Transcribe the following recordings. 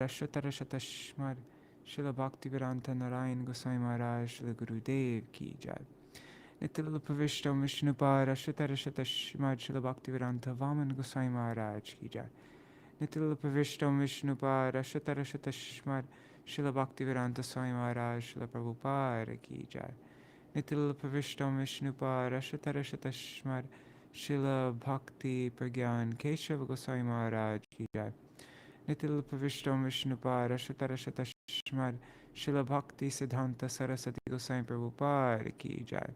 Ashvatarashatashmar Srila Bhaktivedānta Narayan Gosvāmī Māhārāja Srila Gurudev ki jai. Nityalila Pravishtam Vishnupāda Ashvatarashatashmar Srila Bhaktivedānta Vāmana Gosvāmī Māhārāja ki jai. Nityalila Pravishtam Vishnupāda Ashvatarashatashmar Srila Bhaktivedānta Swami Māhārāja Srila Prabhupada ki jai. Nityalila Pravishtam Vishnupāda Ashvatarashatashmar Srila Bhakti Pragyan Keshava Gosvāmī Māhārāja ki jai. Nityalila Pravishtam Vishnupāda Ashvatarashatashmar Srila Bhakti Siddhanta Saraswati Gosvāmī Prabhupada ki jai.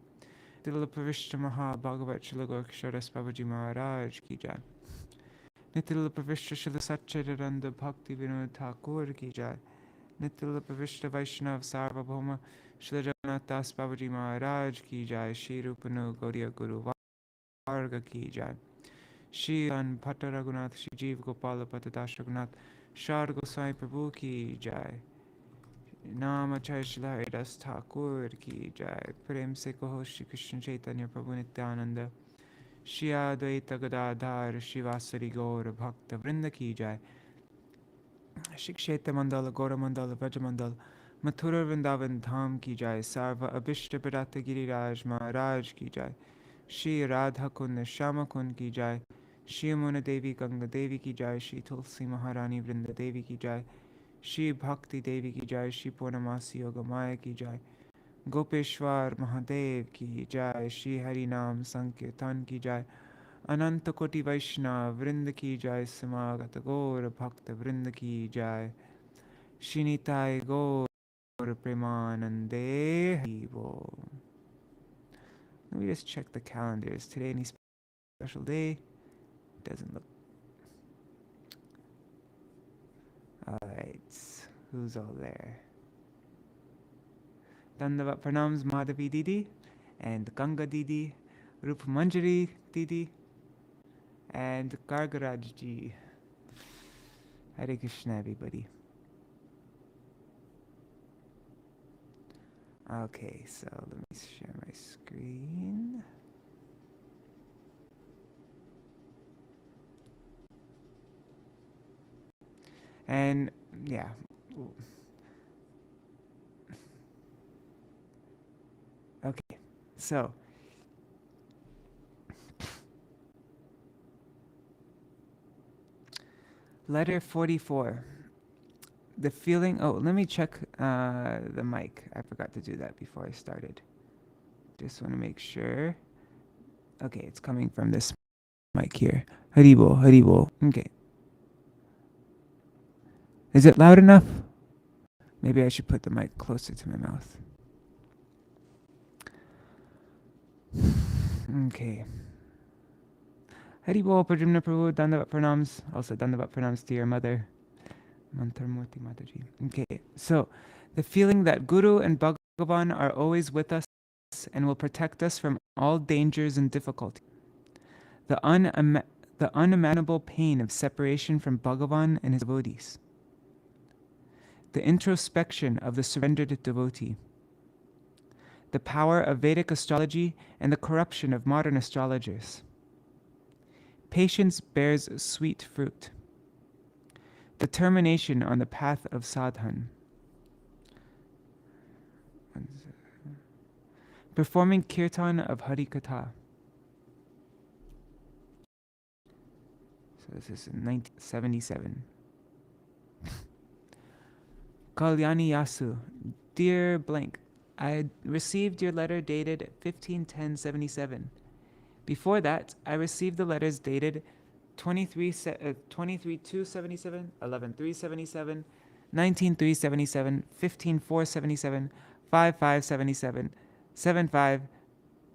Nityalila Pravishtam Maha Bhagavat Srila Gorksharas Babaji Maharaj ki jai. Nityalila Pravishta Srila Satchidananda Bhakti Vinod Thakur ki jai. Nityalila Pravishta Vaishnava Sarvabhauma Srila Jagannath Das Babaji Maharaj ki jai. Shri Rupanu Gaudiya Guru Varga ki jai. Shri San Bhatta Raghunath Shri Jeev Gopala Patadash Raghunath Shar Goswami Prabhu ki jai. Namacharya Srila Haridas Thakur ki jai. Prem se kaho Shri Krishna Chaitanya Prabhu Nityananda Shri Advaita Gadadhar Shivasari Gaura Bhakta Vrinda ki jai. Shri Kshetra Mandala Gaura Mandala Vraja Mandala Mathura Vrindavan Dham ki jai. Sarva Abhishta Bharata Giriraj Maharaj ki jai. Shri Radha Kund Shama Kund ki jai. Shri Yamuna Devi Ganga Devi ki jai. Shri Tulsi Maharani Vrinda Devi ki jai. Shri Bhakti Devi ki jai. Shri Purnamasi Yoga Maya ki jai. Gopeshwar Mahadev ki jai. Shri Harinam Sankirtan ki jai. Ananta Koti Vaishnav Vrinda ki jai. Samagata Gaura Bhakta Vrinda ki jai. Shri Nitai Gaura Premanande Haribo. Let me just check the calendar. Is today any special day? Doesn't look. Alright. Who's all there? Dandavat Pranams Madhavi Didi and Ganga Didi, Rupa Manjari Didi and Gargaraj Ji. Hare Krishna, everybody. Okay, so let me share my screen. And yeah. Okay, so letter 44. The feeling, oh, let me check the mic. I forgot to do that before I started. Just want to make sure. Okay, it's coming from this mic here. Haribo, Haribo. Okay. Is it loud enough? Maybe I should put the mic closer to my mouth. Okay. Haribo, Prajamna Prabhu, Dandavat Pranams. Also, Dandavat Pranams to your mother. Mantarmurti Mataji. Okay, so the feeling that Guru and Bhagavan are always with us and will protect us from all dangers and difficulty. The unimaginable pain of separation from Bhagavan and his devotees. The introspection of the surrendered devotee. The power of Vedic astrology and the corruption of modern astrologers. Patience bears sweet fruit. Determination on the path of sadhana. Performing kirtan of hari-katha. So this is in 1977. Kalyani Yasu, dear blank, I received your letter dated 15/10/77. Before that, I received the letters dated 23/2/77, 11/3/77, 19/3/77, 15/4/77, 5/5/77, 7/5,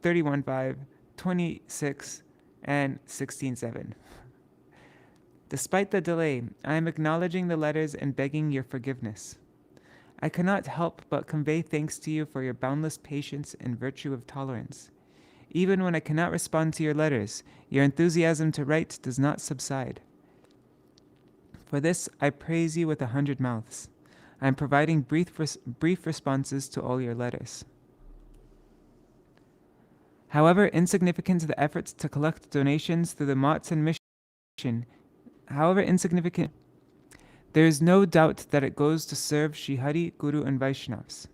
31/5, 26, and 16/7. Despite the delay, I am acknowledging the letters and begging your forgiveness. I cannot help but convey thanks to you for your boundless patience and virtue of tolerance. Even when I cannot respond to your letters, your enthusiasm to write does not subside. For this, I praise you with 100 mouths. I am providing brief responses to all your letters. However insignificant the efforts to collect donations through the mats and mission, There is no doubt that it goes to serve Shri Hari, Guru and Vaishnavas.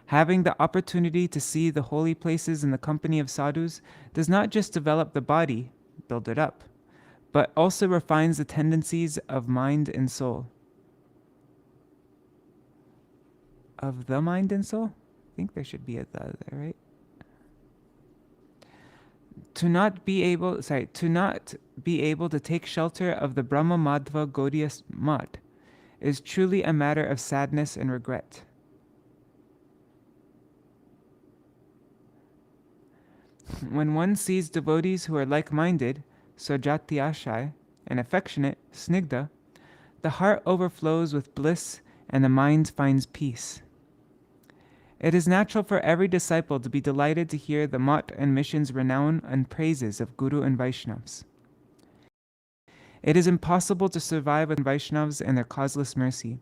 Having the opportunity to see the holy places in the company of sadhus does not just develop the body, build it up, but also refines the tendencies of mind and soul. Of the mind and soul? I think there should be a the there, right? To not be able to take shelter of the Brahma Madhva Gaudiya mud is truly a matter of sadness and regret. When one sees devotees who are like-minded, Sojati Ashai, and affectionate, Snigdha, the heart overflows with bliss and the mind finds peace. It is natural for every disciple to be delighted to hear the Mat and mission's renown and praises of Guru and Vaishnavas. It is impossible to survive with Vaishnavas and their causeless mercy.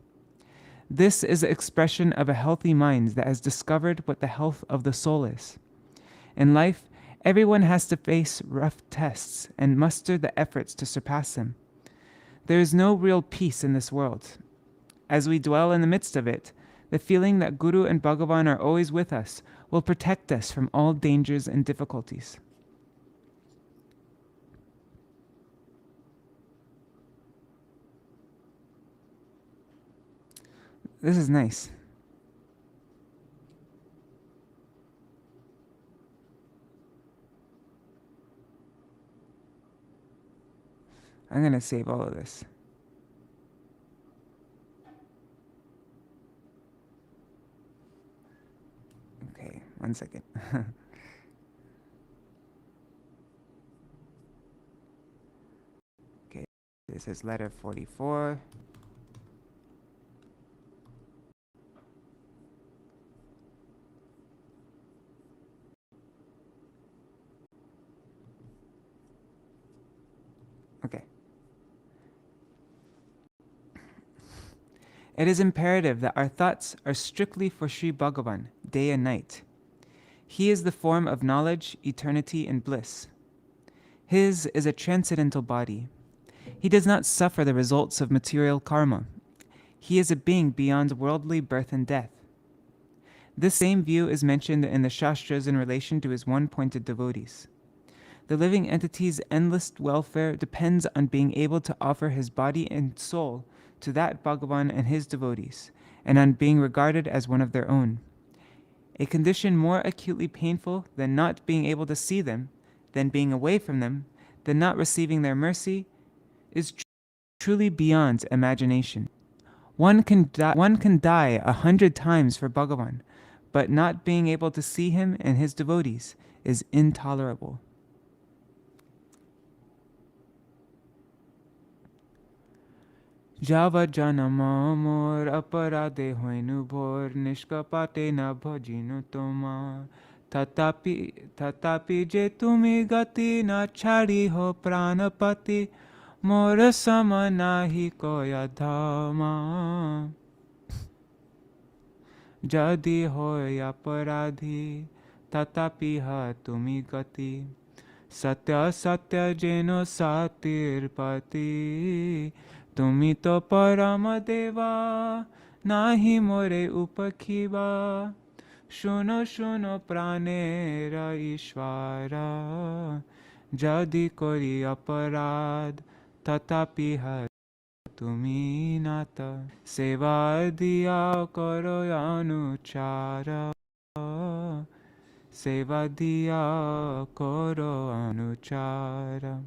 This is the expression of a healthy mind that has discovered what the health of the soul is. In life, everyone has to face rough tests and muster the efforts to surpass them. There is no real peace in this world. As we dwell in the midst of it, the feeling that Guru and Bhagavan are always with us will protect us from all dangers and difficulties. This is nice. I'm going to save all of this. Okay, 1 second. Okay, this is letter 44. Okay. It is imperative that our thoughts are strictly for Sri Bhagavan, day and night. He is the form of knowledge, eternity, and bliss. His is a transcendental body. He does not suffer the results of material karma. He is a being beyond worldly birth and death. This same view is mentioned in the Shastras in relation to his one-pointed devotees. The living entity's endless welfare depends on being able to offer his body and soul to that Bhagavan and his devotees, and on being regarded as one of their own. A condition more acutely painful than not being able to see them, than being away from them, than not receiving their mercy, is truly beyond imagination. One can die 100 times for Bhagavan, but not being able to see him and his devotees is intolerable. Java janama mor aparade hoinu bhor nishkapate na bhajinu toma tatapi je tumi gati na chhadi ho pranapati mor sama nahi koya dhama jadi hoy aparadhi tatapi ha tumi gati satya satya jeno satir pati Tumi to parama deva, nahi more upakhiva. Shuno shuno pranera ishvara. Jadi kori aparad, tatapi tumi nata. Seva diya karo anuchara. Seva diya koro anuchara.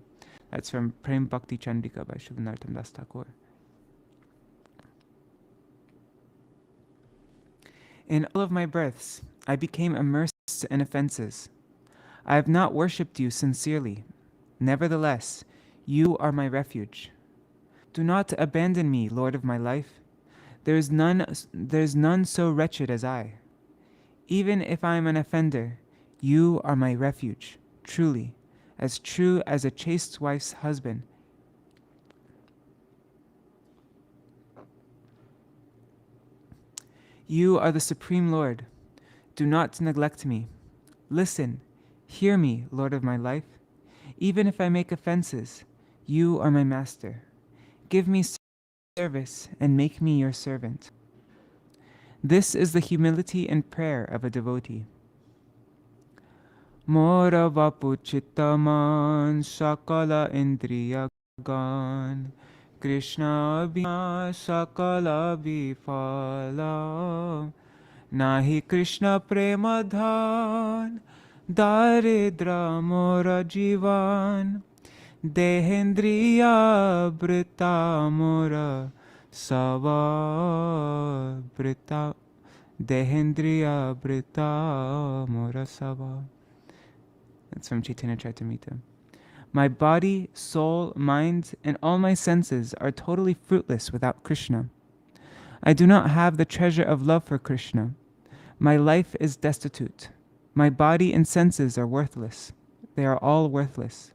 That's from Prem Bhakti Chandika by Srila Narottam Das Thakur. In all of my births, I became immersed in offenses. I have not worshipped you sincerely. Nevertheless, you are my refuge. Do not abandon me, Lord of my life. There is none so wretched as I. Even if I am an offender, you are my refuge, truly. As true as a chaste wife's husband. You are the Supreme Lord. Do not neglect me. Listen, hear me, Lord of my life. Even if I make offenses, you are my master. Give me service and make me your servant. This is the humility and prayer of a devotee. Mora vapuchitaman sakala indriyagan Krishna abhina sakala vifala Nahi Krishna premadhan daridra mora jivan Dehendriya brita mora sava brita Dehendriya brita mora sava. That's from Chaitanya Charitamrita. My body, soul, mind, and all my senses are totally fruitless without Krishna. I do not have the treasure of love for Krishna. My life is destitute. My body and senses are worthless. They are all worthless.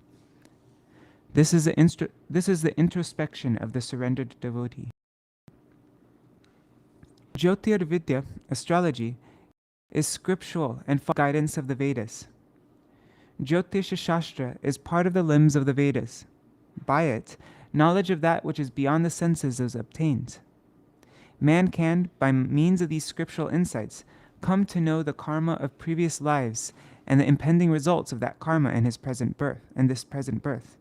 This is the introspection of the surrendered devotee. Jyotirvidya, astrology, is scriptural and guidance of the Vedas. Jyotisha Shastra is part of the limbs of the Vedas. By it, knowledge of that which is beyond the senses is obtained. Man can, by means of these scriptural insights, come to know the karma of previous lives and the impending results of that karma in his present birth, in this present birth.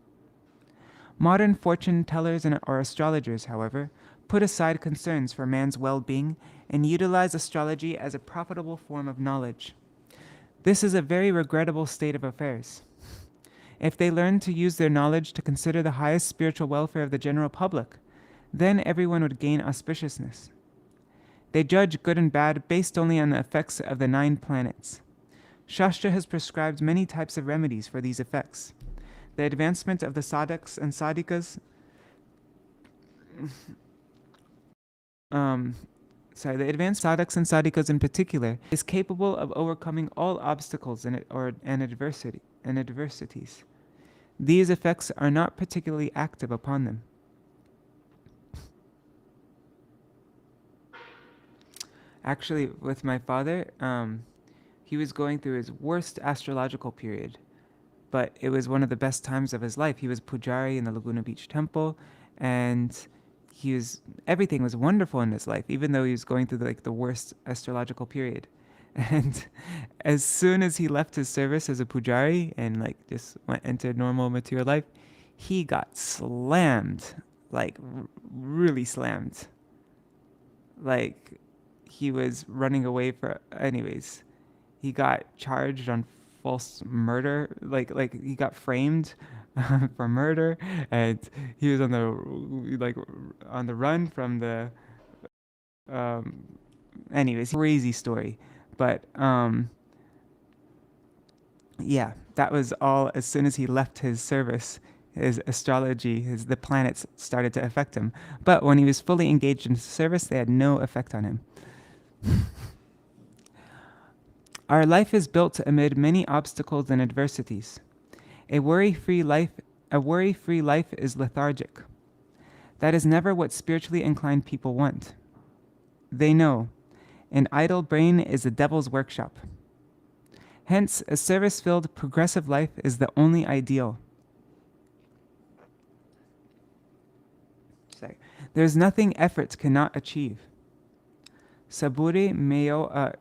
Modern fortune tellers or astrologers, however, put aside concerns for man's well-being and utilize astrology as a profitable form of knowledge. This is a very regrettable state of affairs. If they learn to use their knowledge to consider the highest spiritual welfare of the general public, then everyone would gain auspiciousness. They judge good and bad based only on the effects of the 9 planets. Shastra has prescribed many types of remedies for these effects. The advancement of the sadhaks and sadhikas the advanced sadhaks and sadhikas in particular is capable of overcoming all obstacles and adversities. These effects are not particularly active upon them. Actually, with my father, he was going through his worst astrological period, but it was one of the best times of his life. He was pujari in the Laguna Beach temple, and everything was wonderful in his life, even though he was going through the worst astrological period. And as soon as he left his service as a pujari and just went into normal material life, he got slammed, really slammed. He was running away anyways. He got charged on false murder, he got framed for murder, and he was on the run from the anyways, crazy story. But yeah, that was all. As soon as he left his service, his astrology, the planets started to affect him. But when he was fully engaged in service, they had no effect on him. Our life is built amid many obstacles and adversities. A worry-free life is lethargic. That is never what spiritually inclined people want. They know an idle brain is the devil's workshop. Hence, a service-filled, progressive life is the only ideal. There's nothing effort cannot achieve. Sabure meoa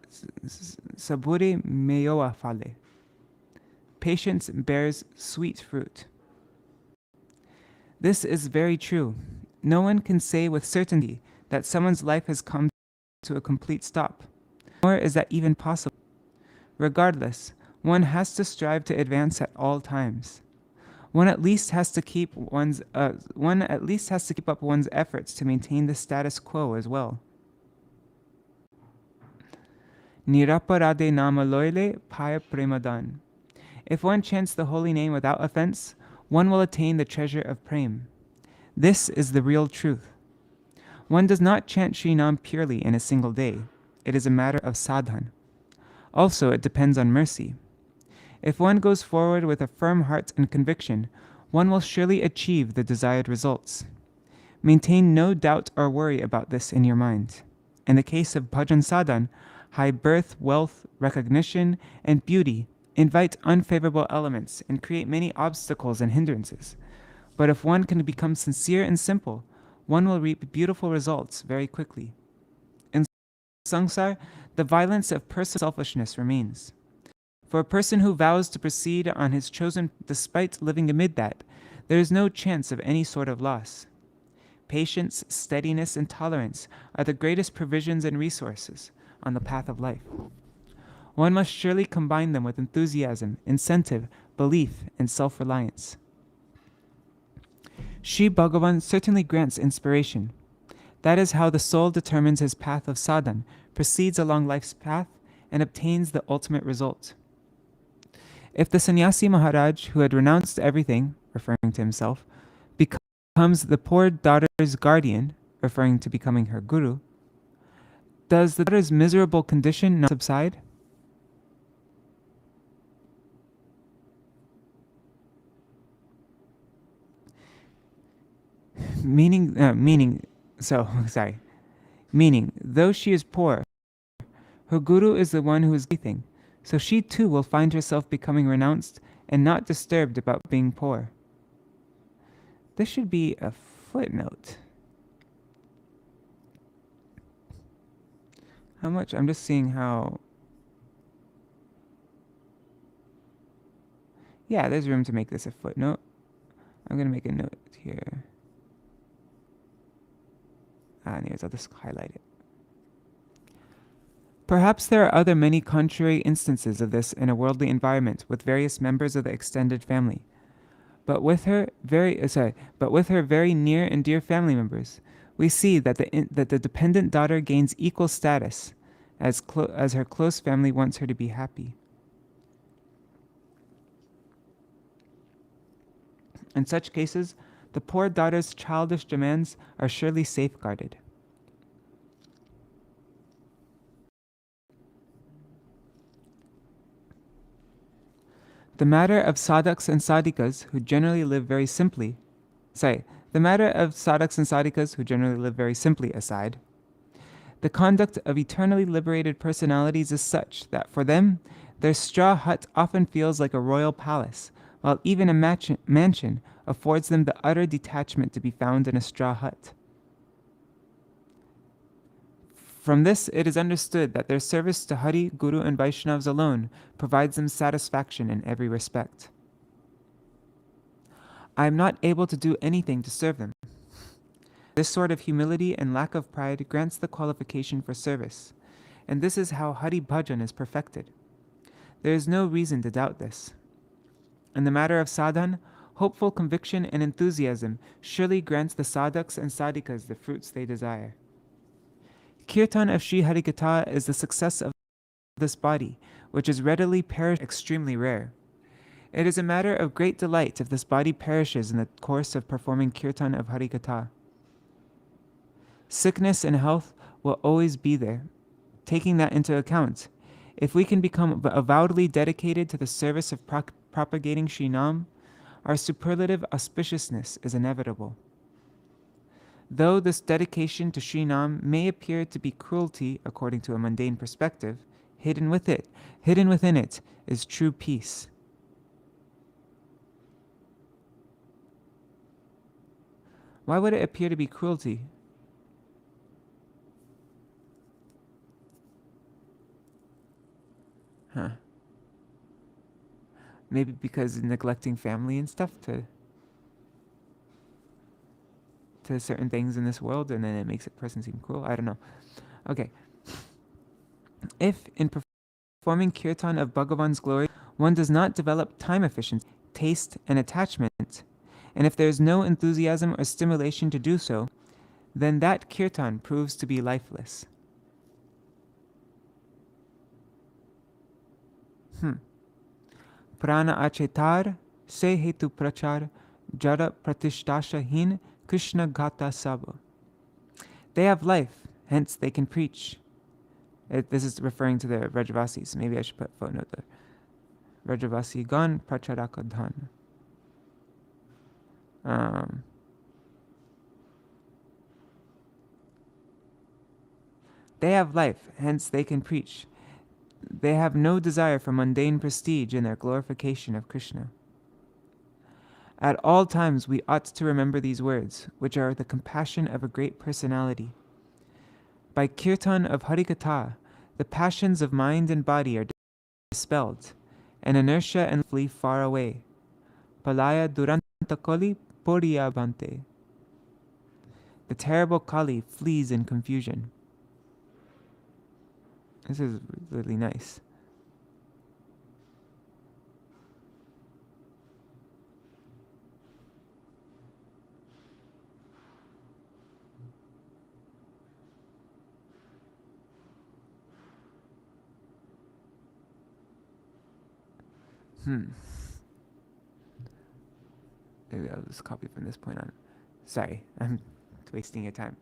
fale. Patience bears sweet fruit. This is very true. No one can say with certainty that someone's life has come to a complete stop, nor is that even possible. Regardless, one has to strive to advance at all times. One at least has to keep up one's efforts to maintain the status quo as well. Niraparade nama loile paya premadan. If one chants the holy name without offense, one will attain the treasure of prem. This is the real truth. One does not chant Śrīnam purely in a single day. It is a matter of sadhana. Also, it depends on mercy. If one goes forward with a firm heart and conviction, one will surely achieve the desired results. Maintain no doubt or worry about this in your mind. In the case of bhajan sadhana, high birth, wealth, recognition, and beauty invite unfavorable elements and create many obstacles and hindrances. But if one can become sincere and simple, one will reap beautiful results very quickly. In samsara, the violence of personal selfishness remains. For a person who vows to proceed on his chosen despite living amid that, there is no chance of any sort of loss. Patience, steadiness, and tolerance are the greatest provisions and resources on the path of life. One must surely combine them with enthusiasm, incentive, belief, and self-reliance. Sri Bhagavan certainly grants inspiration. That is how the soul determines his path of sadhana, proceeds along life's path, and obtains the ultimate result. If the sannyasi Māhārāja, who had renounced everything, referring to himself, becomes the poor daughter's guardian, referring to becoming her guru, does the daughter's miserable condition not subside? Meaning, though she is poor, her guru is the one who is everything, so she too will find herself becoming renounced and not disturbed about being poor. This should be a footnote. How much? I'm just seeing how... Yeah, there's room to make this a footnote. I'm going to make a note here. Anyways, I'll just highlight it. Perhaps there are other many contrary instances of this in a worldly environment with various members of the extended family. But with her very near and dear family members, we see that the dependent daughter gains equal status as her close family wants her to be happy. In such cases, the poor daughter's childish demands are surely safeguarded. The matter of sadhaks and sadhikas who generally live very simply aside, the conduct of eternally liberated personalities is such that for them, their straw hut often feels like a royal palace, while even a mansion affords them the utter detachment to be found in a straw hut. From this, it is understood that their service to Hari, Guru, and Vaishnavas alone provides them satisfaction in every respect. I am not able to do anything to serve them. This sort of humility and lack of pride grants the qualification for service, and this is how Hari Bhajan is perfected. There is no reason to doubt this. In the matter of sadhana, hopeful conviction and enthusiasm surely grants the sadhaks and sadhikas the fruits they desire. Kirtan of Sri Hari-katha is the success of this body, which is readily extremely rare. It is a matter of great delight if this body perishes in the course of performing Kirtan of Hari-katha. Sickness and health will always be there. Taking that into account, if we can become avowedly dedicated to the service of propagating Śrīnam, our superlative auspiciousness is inevitable. Though this dedication to Śrīnam may appear to be cruelty according to a mundane perspective, hidden within it is true peace. Why would it appear to be cruelty? Maybe because neglecting family and stuff to certain things in this world, and then it makes a person seem cruel. I don't know. Okay. If in performing kirtan of Bhagavan's glory, one does not develop time efficiency, taste, and attachment, and if there is no enthusiasm or stimulation to do so, then that kirtan proves to be lifeless. Prana achetar se hetu prachar jara pratishtasha hin Krishna gata saba. They have life, hence they can preach. This is referring to the Vrajavasis. Maybe I should put footnote there. Vrajavasi gan pracharaka dhan. They have life, hence they can preach. They have no desire for mundane prestige in their glorification of Krishna. At all times we ought to remember these words, which are the compassion of a great personality. By kirtan of hari-katha, the passions of mind and body are dispelled, and inertia and flee far away. Palaya duranta kali poriya bhante. The terrible Kali flees in confusion. This is really nice. Maybe I'll just copy from this point on. Sorry, I'm wasting your time.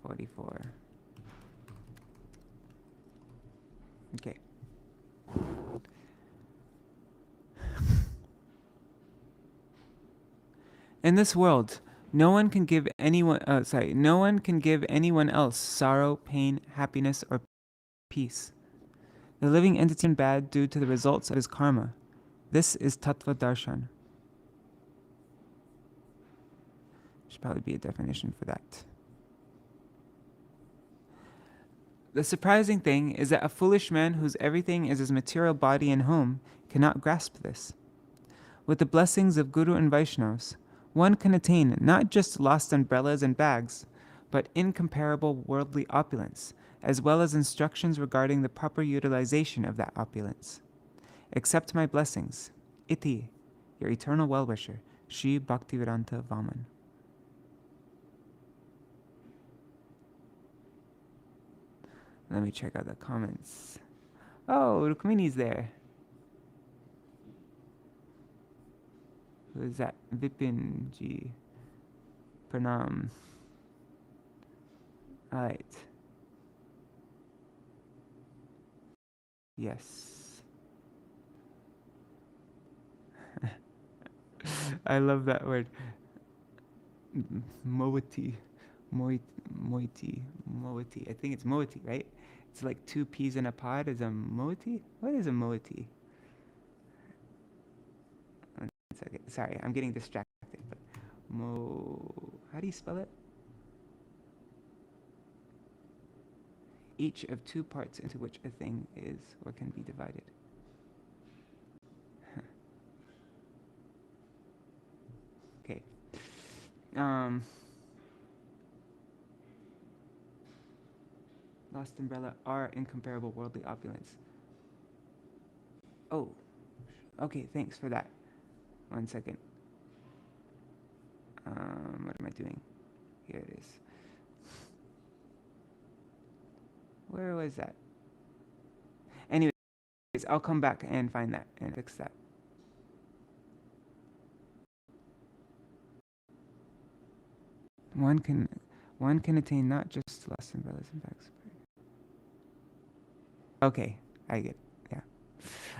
44. Okay. In this world, no one can give anyone else sorrow, pain, happiness, or peace. The living entity is bad due to the results of his karma. This is tattva darshan. Should probably be a definition for that. The surprising thing is that a foolish man whose everything is his material body and home cannot grasp this. With the blessings of Guru and Vaishnavas, one can attain not just lost umbrellas and bags, but incomparable worldly opulence, as well as instructions regarding the proper utilization of that opulence. Accept my blessings. Iti, your eternal well-wisher, Shri Bhaktivedānta Vāmana. Let me check out the comments. Oh, Rukmini's there. Who is that? Vipin Ji. Pranam. Alright. Yes. I love that word. Moiti. Moiti. I think it's moiti, right? It's like two peas in a pod is a moiti? What is a moiti? Okay, sorry, I'm getting distracted. But how do you spell it? Each of two parts into which a thing is or can be divided. Okay. Lost umbrella are incomparable worldly opulence. Oh, okay, thanks for that. 1 second. What am I doing? Here it is. Where was that? Anyways, I'll come back and find that and fix that. One can attain not just lost umbrellas and bags. Okay, I get it. Yeah.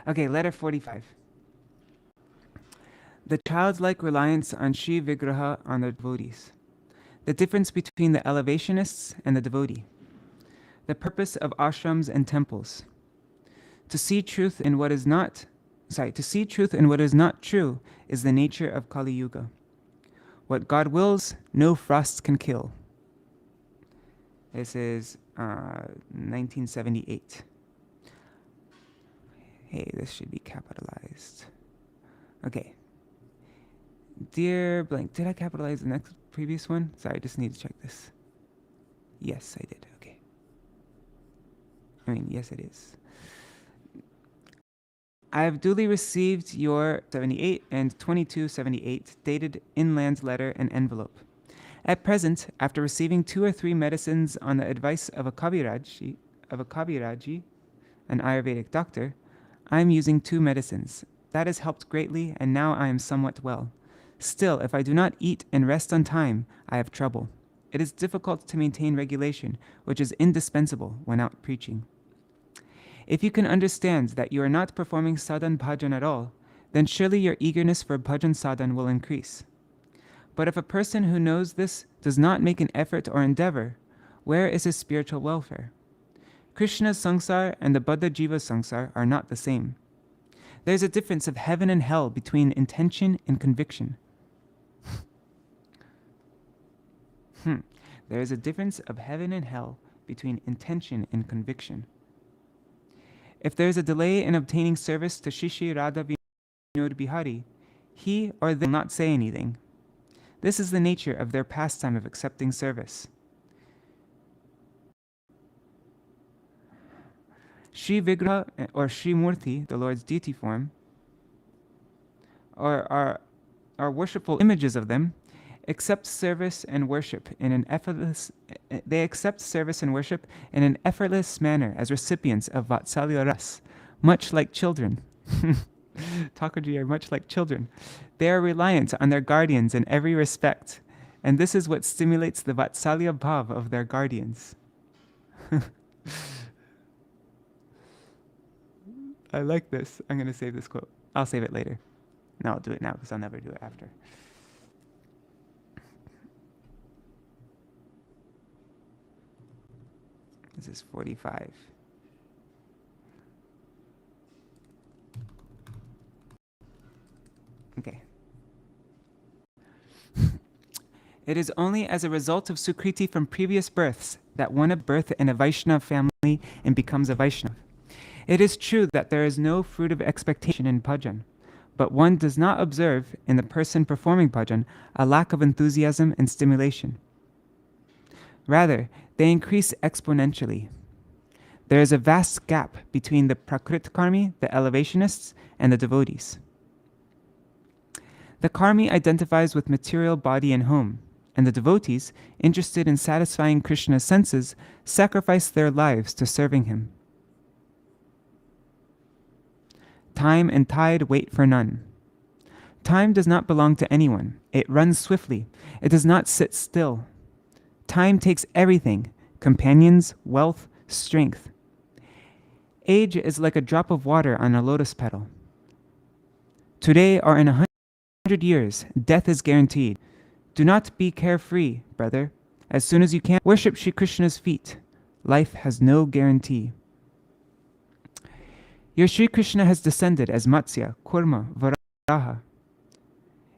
Okay, letter 45. The childlike reliance on Shri vigraha on the devotees. The difference between the elevationists and the devotee. The purpose of ashrams and temples. To see truth in what is not true is the nature of Kali-yuga. What God wills, no frost can kill. This is 1978. Hey, this should be capitalized. Okay. Dear blank, did I capitalize the previous one? Sorry, I just need to check this. Yes, I did. Okay. Yes, it is. I have duly received your 78 and 2278 dated inland letter and envelope. At present, after receiving 2 or 3 medicines on the advice of a Kaviraji, an Ayurvedic doctor, I am using 2 medicines. That has helped greatly, and now I am somewhat well. Still, if I do not eat and rest on time, I have trouble. It is difficult to maintain regulation, which is indispensable when out preaching. If you can understand that you are not performing sadhan bhajan at all, then surely your eagerness for bhajan sadhan will increase. But if a person who knows this does not make an effort or endeavor, where is his spiritual welfare? Krishna's sangsar and the Baddha Jiva's sangsar are not the same. There's a difference of heaven and hell between intention and conviction. There is a difference of heaven and hell between intention and conviction. If there is a delay in obtaining service to Shishi Radha Vinod Bihari, he or they will not say anything. This is the nature of their pastime of accepting service. Shri Vigraha or Shri Murti, the Lord's deity form, or are worshipful images of them, accept service and worship in an effortless. They accept service and worship in an effortless manner as recipients of Vatsalya Ras, much like children. Thakurji are much like children. They are reliant on their guardians in every respect, and this is what stimulates the Vatsalya Bhav of their guardians. I like this. I'm going to save this quote. I'll save it later. No, I'll do it now because I'll never do it after. This is 45. Okay. It is only as a result of Sukriti from previous births that one of birth in a Vaishnava family and becomes a Vaishnava. It is true that there is no fruit of expectation in bhajan, but one does not observe in the person performing bhajan a lack of enthusiasm and stimulation. Rather, they increase exponentially. There is a vast gap between the prakrit-karmi, the elevationists, and the devotees. The karmi identifies with material body and home, and the devotees, interested in satisfying Krishna's senses, sacrifice their lives to serving him. Time and tide wait for none. Time does not belong to anyone. It runs swiftly. It does not sit still. Time takes everything: companions, wealth, strength. Age is like a drop of water on a lotus petal. Today or in 100 years, death is guaranteed. Do not be carefree, brother. As soon as you can, worship Shri Krishna's feet. Life has no guarantee. Your Shri Krishna has descended as Matsya, Kurma, Varaha.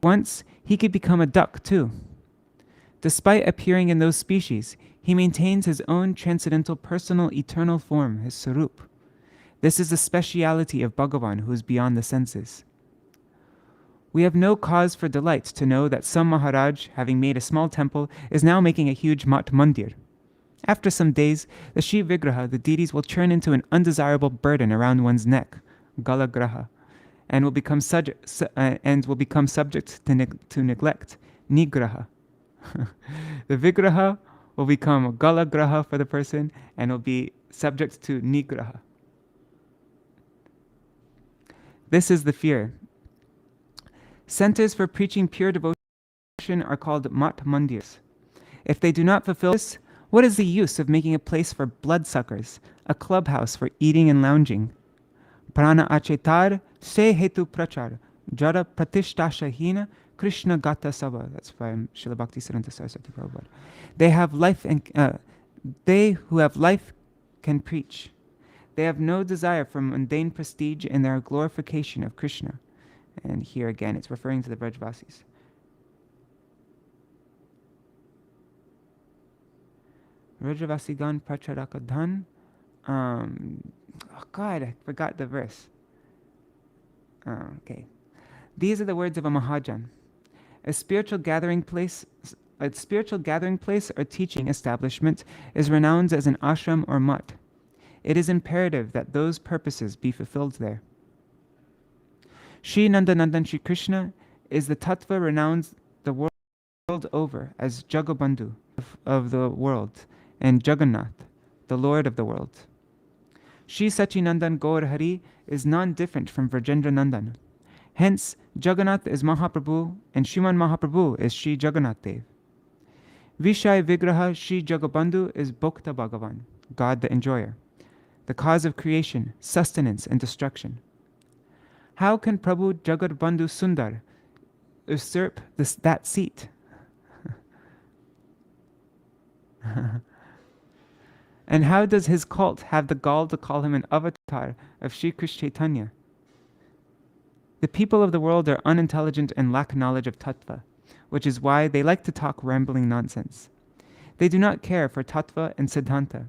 Once, he could become a duck too. Despite appearing in those species, he maintains his own transcendental personal eternal form, his Sarup. This is the speciality of Bhagavan, who is beyond the senses. We have no cause for delight to know that some Māhārāja, having made a small temple, is now making a huge mat mandir. After some days, the Shri Vigraha, the deities, will turn into an undesirable burden around one's neck, galagraha, and will become subject to neglect, nigraha. The Vigraha will become galagraha for the person and will be subject to nigraha. This is the fear. Centers for preaching pure devotion are called mat mandirs. If they do not fulfill this, what is the use of making a place for bloodsuckers, a clubhouse for eating and lounging? Prana achetar se hetu prachar, jara pratishtashahina Krishna gata sabha. That's by Srila Bhaktisiddhanta Saraswati Prabhupada. They who have life can preach. They have no desire for mundane prestige in their glorification of Krishna. And here again, it's referring to the Vrajvasis. Vrajavasigan pracharakadhan. Oh God, I forgot the verse. Okay. These are the words of a Mahajan. A spiritual gathering place or teaching establishment is renowned as an ashram or mutt. It is imperative that those purposes be fulfilled there. Shri Nandanandan Shri Krishna is the tattva renowned the world over as Jagabandhu of the world and Jagannath, the Lord of the world. Shri Sachinandan Gaur Hari is non-different from Vrajendra Nandan. Hence, Jagannath is Mahaprabhu and Shriman Mahaprabhu is Shri Jagannath Dev. Vishai Vigraha Shri Jagabandhu is Bhokta Bhagavan, God the enjoyer, the cause of creation, sustenance, and destruction. How can Prabhu Jagarbandhu Sundar usurp that seat? And how does his cult have the gall to call him an avatar of Shri Krishna Chaitanya? The people of the world are unintelligent and lack knowledge of tattva, which is why they like to talk rambling nonsense. They do not care for tattva and siddhanta.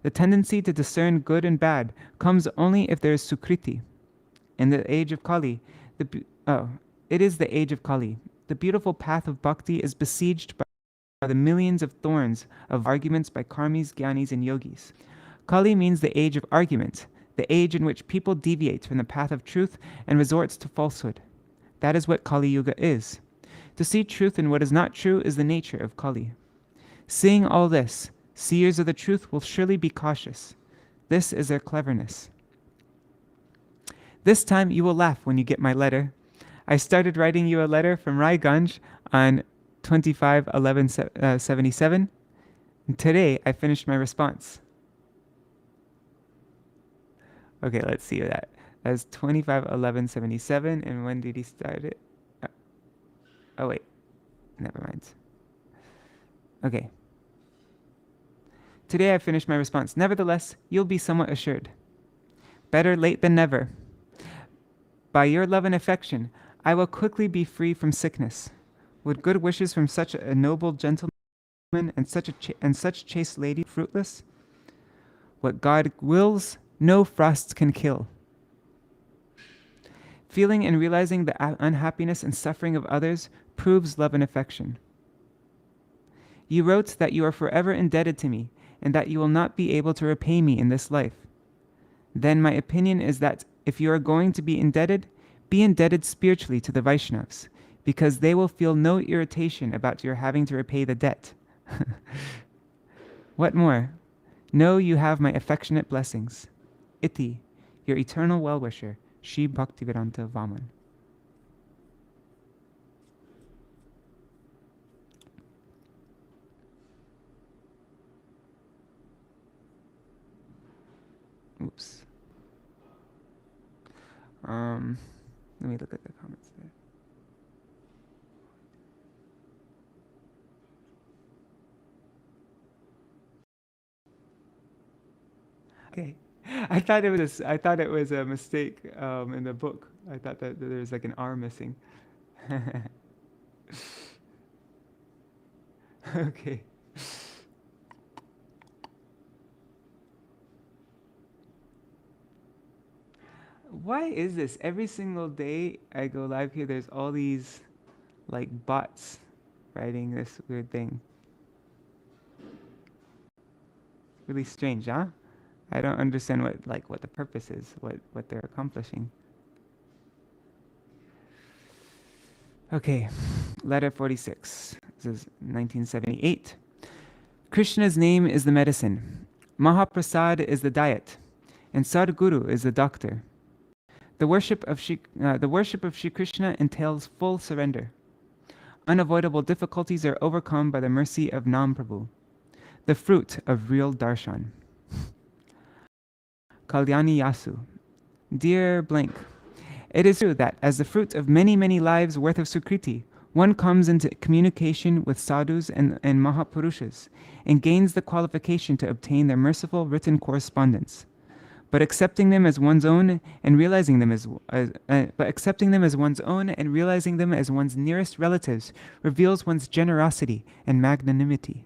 The tendency to discern good and bad comes only if there is sukriti. In the age of Kali, it is the age of Kali. The beautiful path of bhakti is besieged by the millions of thorns of arguments by karmis, jnanis, and yogis. Kali means the age of argument, the age in which people deviate from the path of truth and resorts to falsehood. That is what Kali-yuga is. To see truth in what is not true is the nature of Kali. Seeing all this, seers of the truth will surely be cautious. This is their cleverness. This time you will laugh when you get my letter. I started writing you a letter from Raiganj on 25/11/77. And today I finished my response. Okay, let's see that. That's 25/11/77. And when did he start it? Oh wait, never mind. Okay. Today I finished my response. Nevertheless, you'll be somewhat assured. Better late than never. By your love and affection, I will quickly be free from sickness. Would good wishes from such a noble gentleman and such chaste lady fruitless? What God wills, no frost can kill. Feeling and realizing the unhappiness and suffering of others proves love and affection. You wrote that you are forever indebted to me and that you will not be able to repay me in this life. Then my opinion is that if you are going to be indebted spiritually to the Vaishnavas, because they will feel no irritation about your having to repay the debt. What more? Know you have my affectionate blessings. Iti, your eternal well-wisher, Śrī Bhaktivedānta Vāmana. Oops. Let me look at the comments there. Okay. I thought it was a mistake in the book. I thought that there was like an R missing. Okay. Why is this? Every single day I go live here, there's all these like bots writing this weird thing. Really strange, huh? I don't understand what the purpose is, what they're accomplishing. Okay, letter 46. This is 1978. Krishna's name is the medicine. Mahaprasad is the diet, and Sadguru is the doctor. The worship of Shri Krishna entails full surrender. Unavoidable difficulties are overcome by the mercy of Nam Prabhu, the fruit of real darshan. Kalyani Yasu. Dear blank, it is true that as the fruit of many, many lives worth of sukriti, one comes into communication with sadhus and mahapurushas and gains the qualification to obtain their merciful written correspondence. But accepting them as one's own and realizing them as one's nearest relatives reveals one's generosity and magnanimity.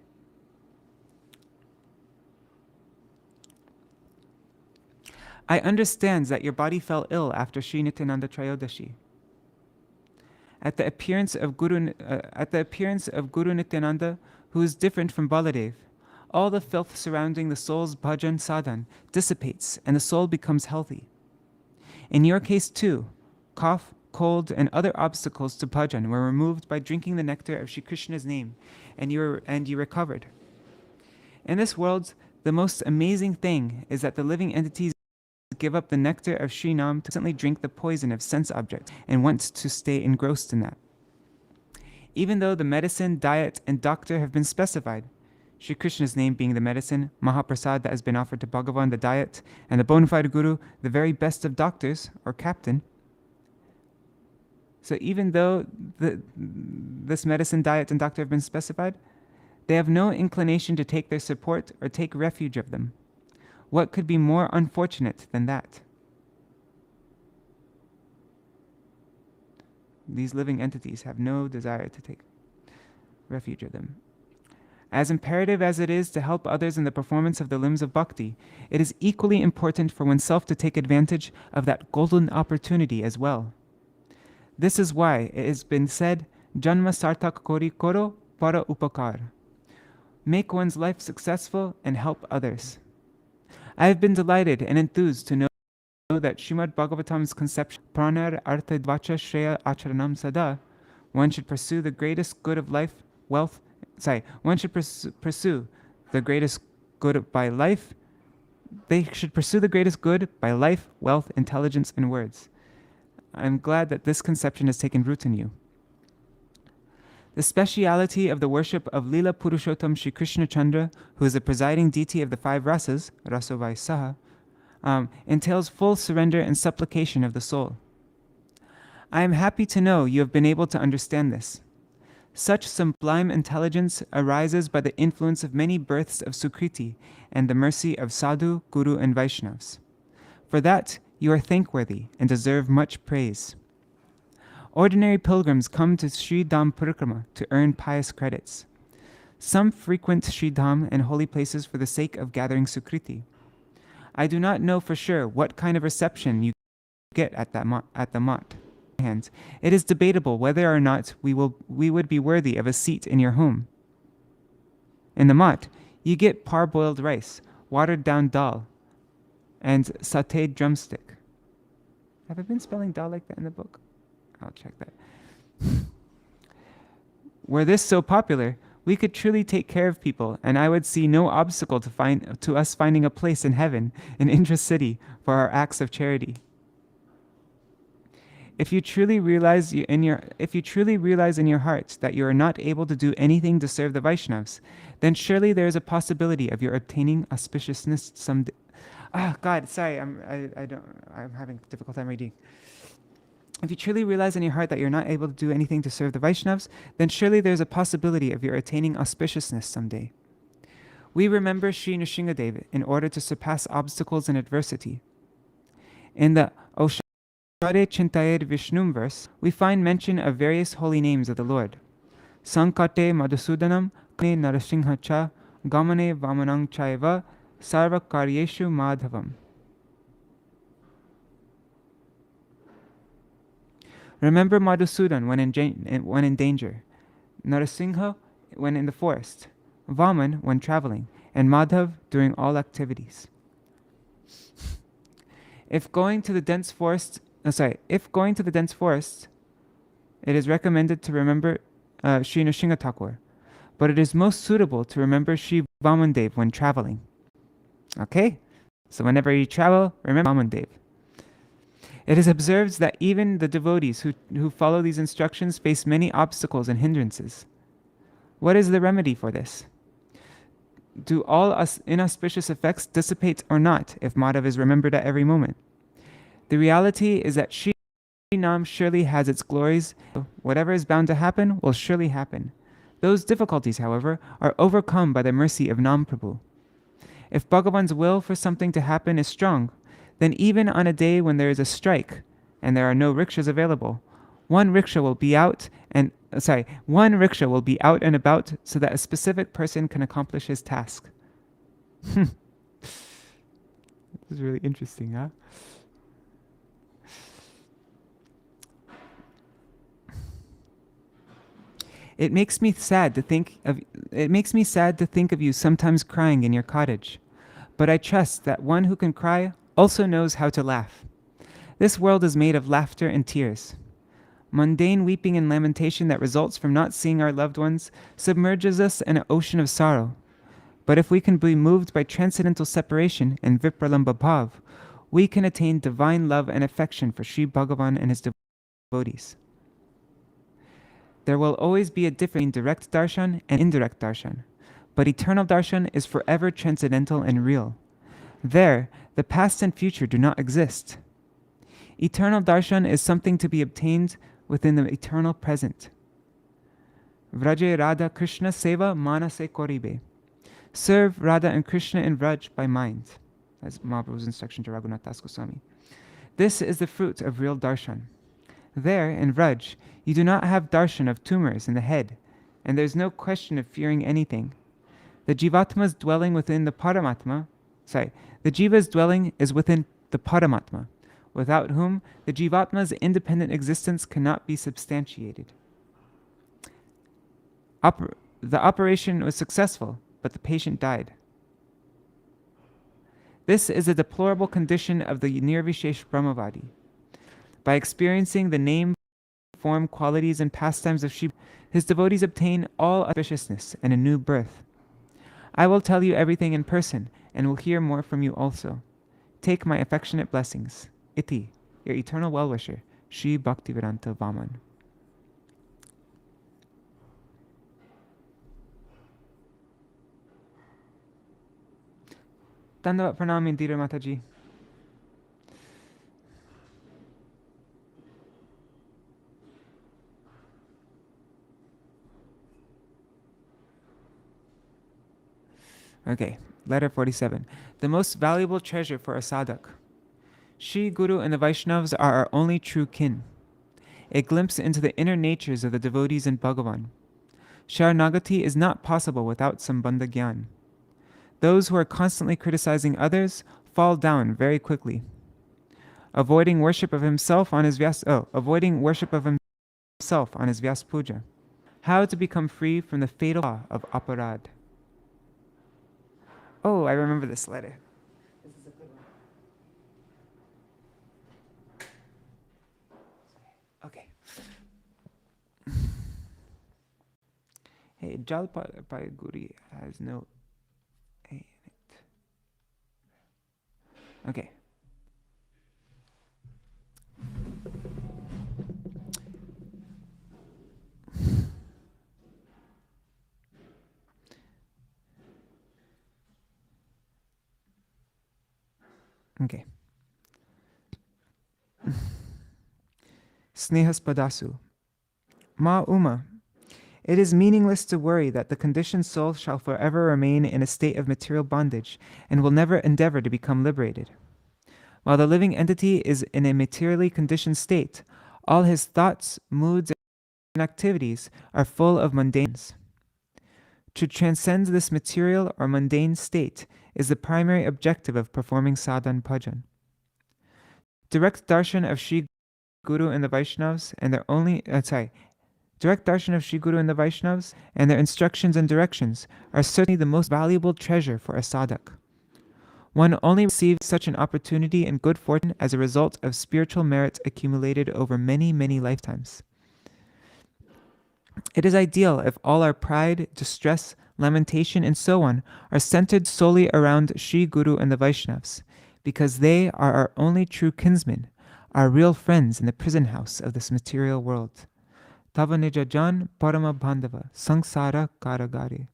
I understand that your body fell ill after Sri Nityananda Trayodashi. At the appearance of Guru Nityananda, who is different from Baladev, all the filth surrounding the soul's bhajan sadhana dissipates and the soul becomes healthy. In your case too, cough, cold, and other obstacles to bhajan were removed by drinking the nectar of Shri Krishna's name, and you recovered. In this world, the most amazing thing is that the living entities give up the nectar of Sri Nam to constantly drink the poison of sense objects and want to stay engrossed in that. Even though the medicine, diet, and doctor have been specified, Shri Krishna's name being the medicine, Mahaprasad that has been offered to Bhagavan the diet, and the bona fide Guru, the very best of doctors, or captain. So even though this medicine, diet, and doctor have been specified, they have no inclination to take their support or take refuge of them. What could be more unfortunate than that? These living entities have no desire to take refuge of them. As imperative as it is to help others in the performance of the limbs of bhakti, it is equally important for oneself to take advantage of that golden opportunity as well. This is why it has been said, Janma sartak kori koro para upakar. Make one's life successful and help others. I have been delighted and enthused to know that Śrīmad Bhagavatam's conception, pranar artha dvacha shreya acharanam sada, one should pursue the greatest good of life, wealth, one should pursue the greatest good by life. They should pursue the greatest good by life, wealth, intelligence, and words. I'm glad that this conception has taken root in you. The speciality of the worship of Lila Purushottam Shri Krishna Chandra, who is the presiding deity of the 5 rasas, Rasovai Saha, entails full surrender and supplication of the soul. I am happy to know you have been able to understand this. Such sublime intelligence arises by the influence of many births of Sukriti and the mercy of Sadhu, Guru, and Vaishnavas. For that, you are thankworthy and deserve much praise. Ordinary pilgrims come to Sri Dham Parikrama to earn pious credits. Some frequent Sri Dham and holy places for the sake of gathering Sukriti. I do not know for sure what kind of reception you get at the mat. It is debatable whether or not we would be worthy of a seat in your home. In the mat, you get parboiled rice, watered down dal, and sautéed drumstick. Have I been spelling dal like that in the book? I'll check that. Were this so popular, we could truly take care of people, and I would see no obstacle to us finding a place in heaven, in Indra city, for our acts of charity. If you truly realize in your heart that you are not able to do anything to serve the Vaishnavas, then surely there is a possibility of your obtaining auspiciousness someday. God, sorry, I'm having a difficult time reading. If you truly realize in your heart that you're not able to do anything to serve the Vaishnavas, then surely there's a possibility of your attaining auspiciousness someday. We remember Sri Nrsingadev in order to surpass obstacles and adversity. In the Oshare Chintayed Vishnum verse, we find mention of various holy names of the Lord. Sankate Madhusudanam, Kane Narasingha Cha, Gamane Vāmanang Chaiva, Sarva Karyeshu Madhavam. Remember Madhusudan when in danger, Narasingha when in the forest, Vāman when traveling, and Madhav during all activities. If going to the dense forest, it is recommended to remember Sri Nrsinga Thakur, but it is most suitable to remember Sri Vāmandev when traveling. Okay? So whenever you travel, remember Vāmandev. It is observed that even the devotees who follow these instructions face many obstacles and hindrances. What is the remedy for this? Do all inauspicious effects dissipate or not if Madhav is remembered at every moment? The reality is that Shri Nam surely has its glories. Whatever is bound to happen will surely happen. Those difficulties, however, are overcome by the mercy of Nam Prabhu. If Bhagavan's will for something to happen is strong, then even on a day when there is a strike and there are no rickshaws available, one rickshaw will be out and about so that a specific person can accomplish his task. This is really interesting, huh? It makes me sad to think of you sometimes crying in your cottage, but I trust that one who can cry also knows how to laugh. This world is made of laughter and tears. Mundane weeping and lamentation that results from not seeing our loved ones submerges us in an ocean of sorrow. But if we can be moved by transcendental separation and vipralamba bhav, we can attain divine love and affection for Sri Bhagavan and his devotees. There will always be a difference between direct darshan and indirect darshan, but eternal darshan is forever transcendental and real. There, the past and future do not exist. Eternal darshan is something to be obtained within the eternal present. Vraje Radha Krishna Seva Manase Koribe. Serve Radha and Krishna in Vraj by mind. That's Mahaprabhu's instruction to Raghunath Das Goswami. This is the fruit of real darshan. There, in Vraj, you do not have darshan of tumors in the head, and there is no question of fearing anything. The jivatma's dwelling within the paramatma, the jiva's dwelling is within the paramatma, without whom the jivatma's independent existence cannot be substantiated. The operation was successful, but the patient died. This is a deplorable condition of the Nirvishesh Brahmavadi. By experiencing the name, form, qualities, and pastimes of Shiva, his devotees obtain all auspiciousness and a new birth. I will tell you everything in person, and will hear more from you also. Take my affectionate blessings. Iti, your eternal well-wisher, Sri Bhaktivedānta Vāmana. Dandavat pranam Indira Mataji. Okay, letter 47. The most valuable treasure for a sadhak. Shri Guru and the Vaishnavas are our only true kin. A glimpse into the inner natures of the devotees in Bhagavan. Sharanagati is not possible without sambandha gyan. Those who are constantly criticizing others fall down very quickly. Avoiding worship of himself on his Vyas puja. How to become free from the fatal law of aparad. Oh, I remember this letter. This is a good one. Okay. Hey, Jalpaguri has no A in it. Okay. Okay. Snehaspadasu. Ma Uma. It is meaningless to worry that the conditioned soul shall forever remain in a state of material bondage and will never endeavor to become liberated. While the living entity is in a materially conditioned state, all his thoughts, moods, and activities are full of mundanes. To transcend this material or mundane state is the primary objective of performing sadhana bhajan. Direct darshan of Shri Guru and the Vaishnavas and their instructions and directions are certainly the most valuable treasure for a sadhak. One only receives such an opportunity and good fortune as a result of spiritual merit accumulated over many, many lifetimes. It is ideal if all our pride, distress, lamentation, and so on are centered solely around Shri Guru and the Vaishnavas, because they are our only true kinsmen, our real friends in the prison house of this material world. Tava nijajan parama bandhava sangsara karagari.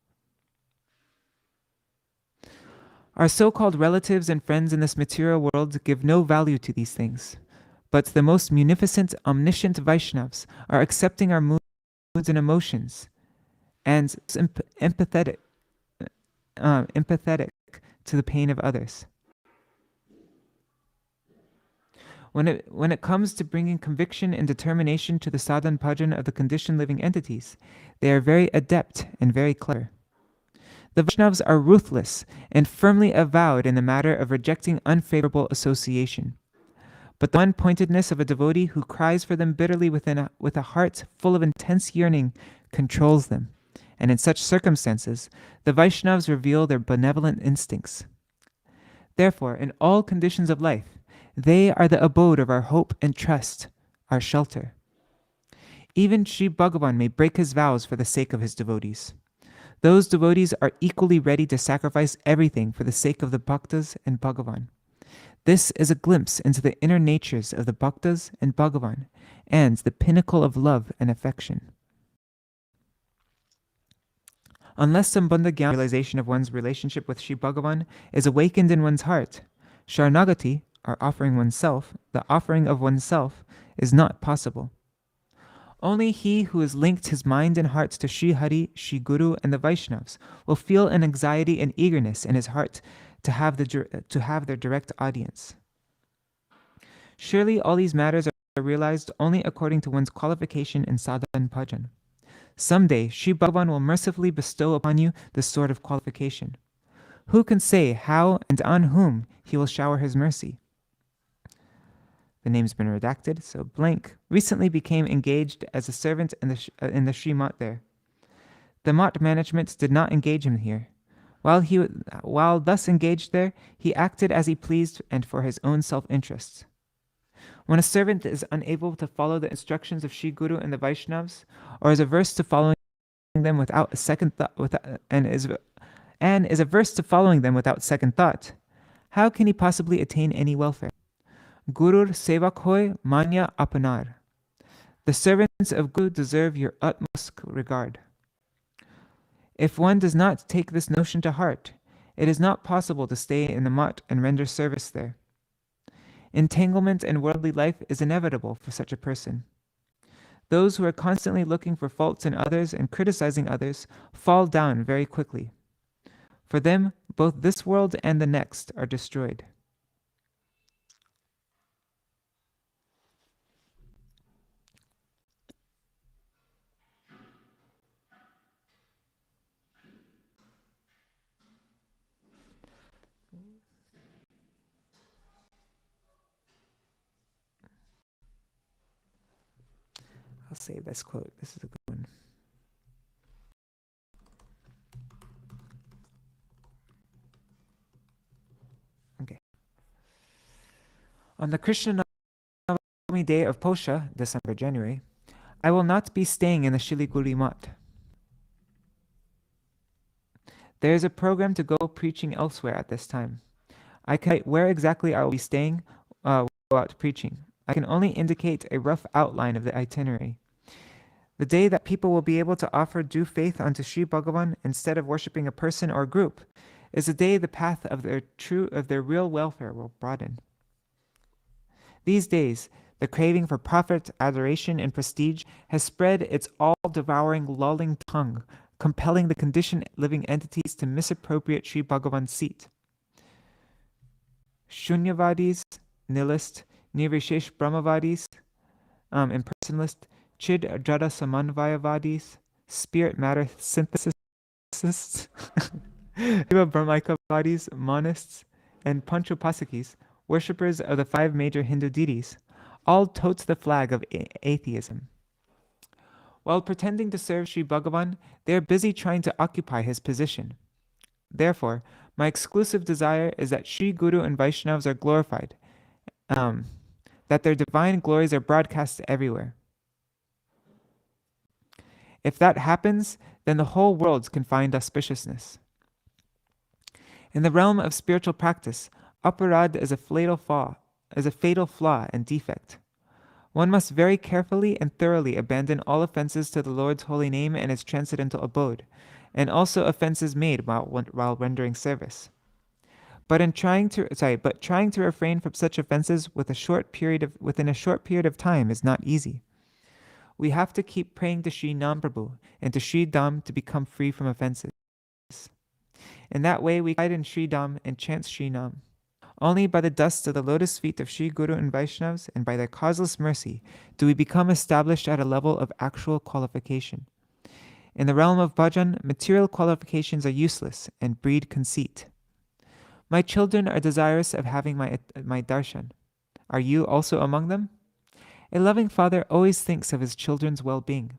Our so-called relatives and friends in this material world give no value to these things, but the most munificent, omniscient Vaishnavas are accepting our moods and emotions, and empathetic to the pain of others. When it comes to bringing conviction and determination to the sadhana bhajan of the conditioned living entities, they are very adept and very clever. The Vaishnavas are ruthless and firmly avowed in the matter of rejecting unfavorable association. But the one-pointedness of a devotee who cries for them bitterly with a heart full of intense yearning controls them, and in such circumstances, the Vaishnavas reveal their benevolent instincts. Therefore, in all conditions of life, they are the abode of our hope and trust, our shelter. Even Sri Bhagavan may break his vows for the sake of his devotees. Those devotees are equally ready to sacrifice everything for the sake of the bhaktas and Bhagavan. This is a glimpse into the inner natures of the bhaktas and Bhagavan, and the pinnacle of love and affection. Unless sambandha gyan, realization of one's relationship with Sri Bhagavan, is awakened in one's heart, Sharanagati, or offering oneself, the offering of oneself, is not possible. Only he who has linked his mind and heart to Sri Hari, Sri Guru, and the Vaishnavas will feel an anxiety and eagerness in his heart to have their direct audience. Surely all these matters are realized only according to one's qualification in sadhana and bhajan. Someday, Sri Bhagavan will mercifully bestow upon you this sort of qualification. Who can say how and on whom he will shower his mercy? The name's been redacted, so blank recently became engaged as a servant in the Śrīmad there. The Mat management did not engage him here. While thus engaged there, he acted as he pleased and for his own self-interests. When a servant is unable to follow the instructions of Sri Guru and the Vaishnavas, or is averse to following them without a second thought, and is averse to following them without second thought, how can he possibly attain any welfare? Gurur sevak hoy manya apanar. The servants of Guru deserve your utmost regard. If one does not take this notion to heart, it is not possible to stay in the Mat and render service there. Entanglement in worldly life is inevitable for such a person. Those who are constantly looking for faults in others and criticizing others fall down very quickly. For them, both this world and the next are destroyed. I'll save this quote. This is a good one. Okay. On the Krishna Navami day of Posha, December, January, I will not be staying in the Shiliguri Mat. There is a program to go preaching elsewhere at this time. I can where exactly I will be staying without preaching. I can only indicate a rough outline of the itinerary. The day that people will be able to offer due faith unto Sri Bhagavan instead of worshipping a person or group is the day the path of their real welfare will broaden. These days, the craving for profit, adoration, and prestige has spread its all-devouring, lolling tongue, compelling the conditioned living entities to misappropriate Sri Bhagavan's seat. Shunyavadis, nihilist, Nirvishesh Brahmavadis, impersonalist, Chid Jada Samanvayavadis, spirit matter synthesists, Shiva Brahmaikavadis, monists, and Panchopasakis, worshippers of the 5 major Hindu deities, all totes the flag of atheism. While pretending to serve Sri Bhagavan, they are busy trying to occupy his position. Therefore, my exclusive desire is that Sri Guru and Vaishnavas are glorified, that their divine glories are broadcast everywhere. If that happens, then the whole world can find auspiciousness. In the realm of spiritual practice, aparad is a fatal flaw and defect. One must very carefully and thoroughly abandon all offenses to the Lord's holy name and its transcendental abode, and also offenses made while rendering service. But trying to refrain from such offenses within a short period of time is not easy. We have to keep praying to Sri Nam Prabhu and to Sri Dham to become free from offenses. In that way, we hide in Sri Dham and chant Sri Nam. Only by the dust of the lotus feet of Sri Guru and Vaishnavas and by their causeless mercy do we become established at a level of actual qualification. In the realm of bhajan, material qualifications are useless and breed conceit. My children are desirous of having my darshan. Are you also among them? A loving father always thinks of his children's well-being.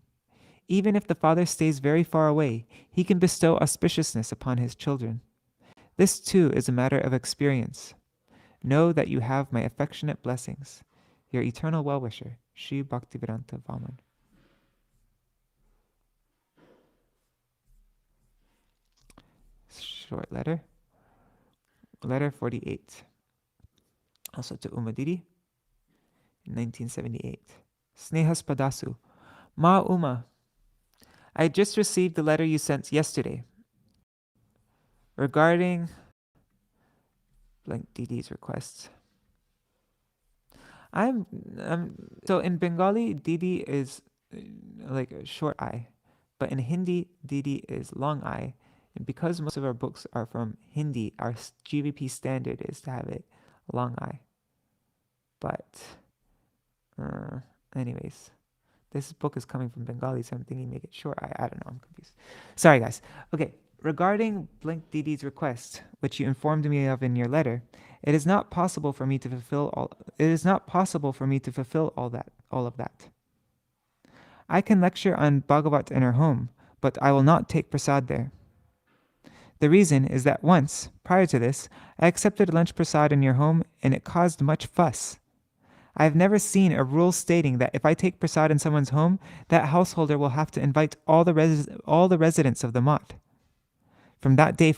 Even if the father stays very far away, he can bestow auspiciousness upon his children. This too is a matter of experience. Know that you have my affectionate blessings. Your eternal well-wisher, Sri Bhaktivedānta Vāmana. Short letter. Letter 48. Also to Umadidi in 1978. Snehas Padasu. Ma Uma. I just received the letter you sent yesterday regarding blank Didi's requests. So in Bengali, Didi is like a short I, but in Hindi, Didi is long I. And because most of our books are from Hindi, our GVP standard is to have it long I. But Anyways, this book is coming from Bengali, so I'm thinking make it short. I don't know. I'm confused. Sorry, guys. Okay. Regarding Blink Didi's request, which you informed me of in your letter, it is not possible for me to fulfill all. It is not possible for me to fulfill all of that. I can lecture on Bhagavat in her home, but I will not take prasad there. The reason is that once, prior to this, I accepted lunch prasad in your home and it caused much fuss. I have never seen a rule stating that if I take prasad in someone's home, that householder will have to invite all the residents of the mat. From that day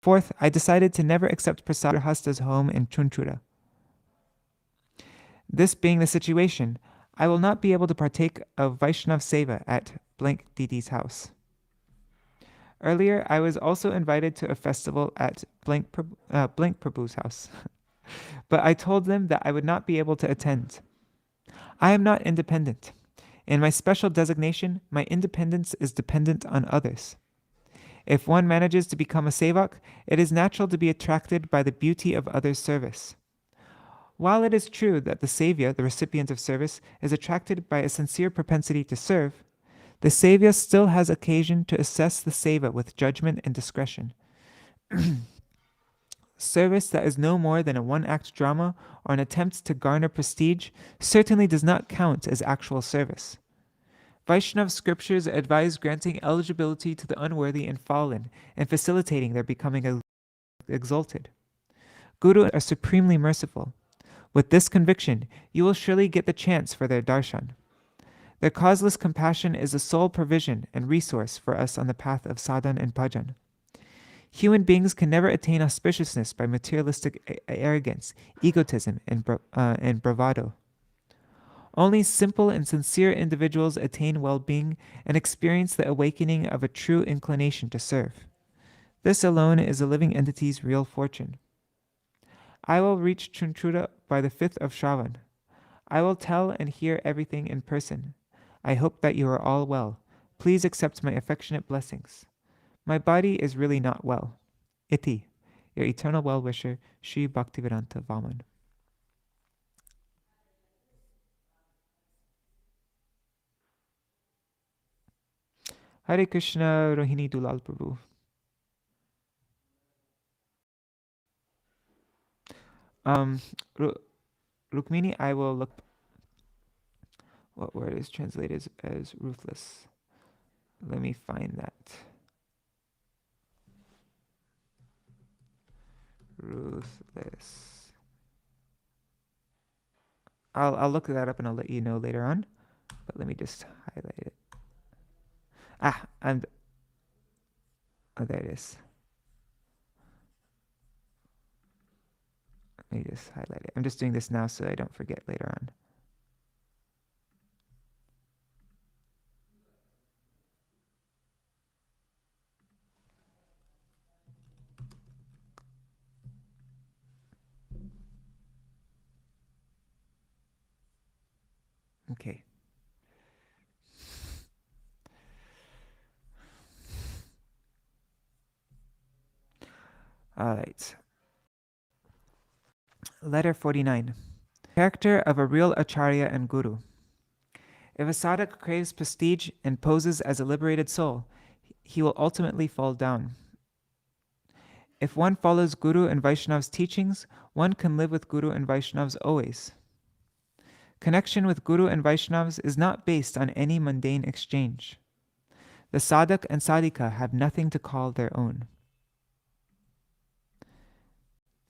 forth, I decided to never accept prasad at Hasta's home in Chunchura. This being the situation, I will not be able to partake of Vaishnav Seva at Blank Didi's house. Earlier, I was also invited to a festival at Blank Prabhu's house, but I told them that I would not be able to attend. I am not independent. In my special designation, my independence is dependent on others. If one manages to become a sevak, it is natural to be attracted by the beauty of others' service. While it is true that the sevya, the recipient of service, is attracted by a sincere propensity to serve, the sevya still has occasion to assess the seva with judgment and discretion. Service that is no more than a one-act drama or an attempt to garner prestige certainly does not count as actual service. Vaishnav scriptures advise granting eligibility to the unworthy and fallen and facilitating their becoming exalted. Guru are supremely merciful. With this conviction, you will surely get the chance for their darshan. Their causeless compassion is the sole provision and resource for us on the path of sadhana and bhajan. Human beings can never attain auspiciousness by materialistic arrogance, egotism, and bravado. Only simple and sincere individuals attain well-being and experience the awakening of a true inclination to serve. This alone is a living entity's real fortune. I will reach Chunchura by the 5th of Shravan. I will tell and hear everything in person. I hope that you are all well. Please accept my affectionate blessings. My body is really not well. Iti, your eternal well-wisher, Sri Bhaktivedānta Vāmana. Hare Krishna, Rohini Dulal Prabhu. Rukmini, I will look what word is translated as ruthless. Let me find that. Ruthless. I'll look that up and I'll let you know later on. But let me just highlight it. There it is. Let me just highlight it. I'm just doing this now so I don't forget later on. Okay. All right. Letter 49. Character of a real acharya and guru. If a sadhak craves prestige and poses as a liberated soul, he will ultimately fall down. If one follows Guru and Vaishnav's teachings, one can live with Guru and Vaishnavs always. Connection with Guru and Vaishnavas is not based on any mundane exchange. The sadhak and sadhika have nothing to call their own.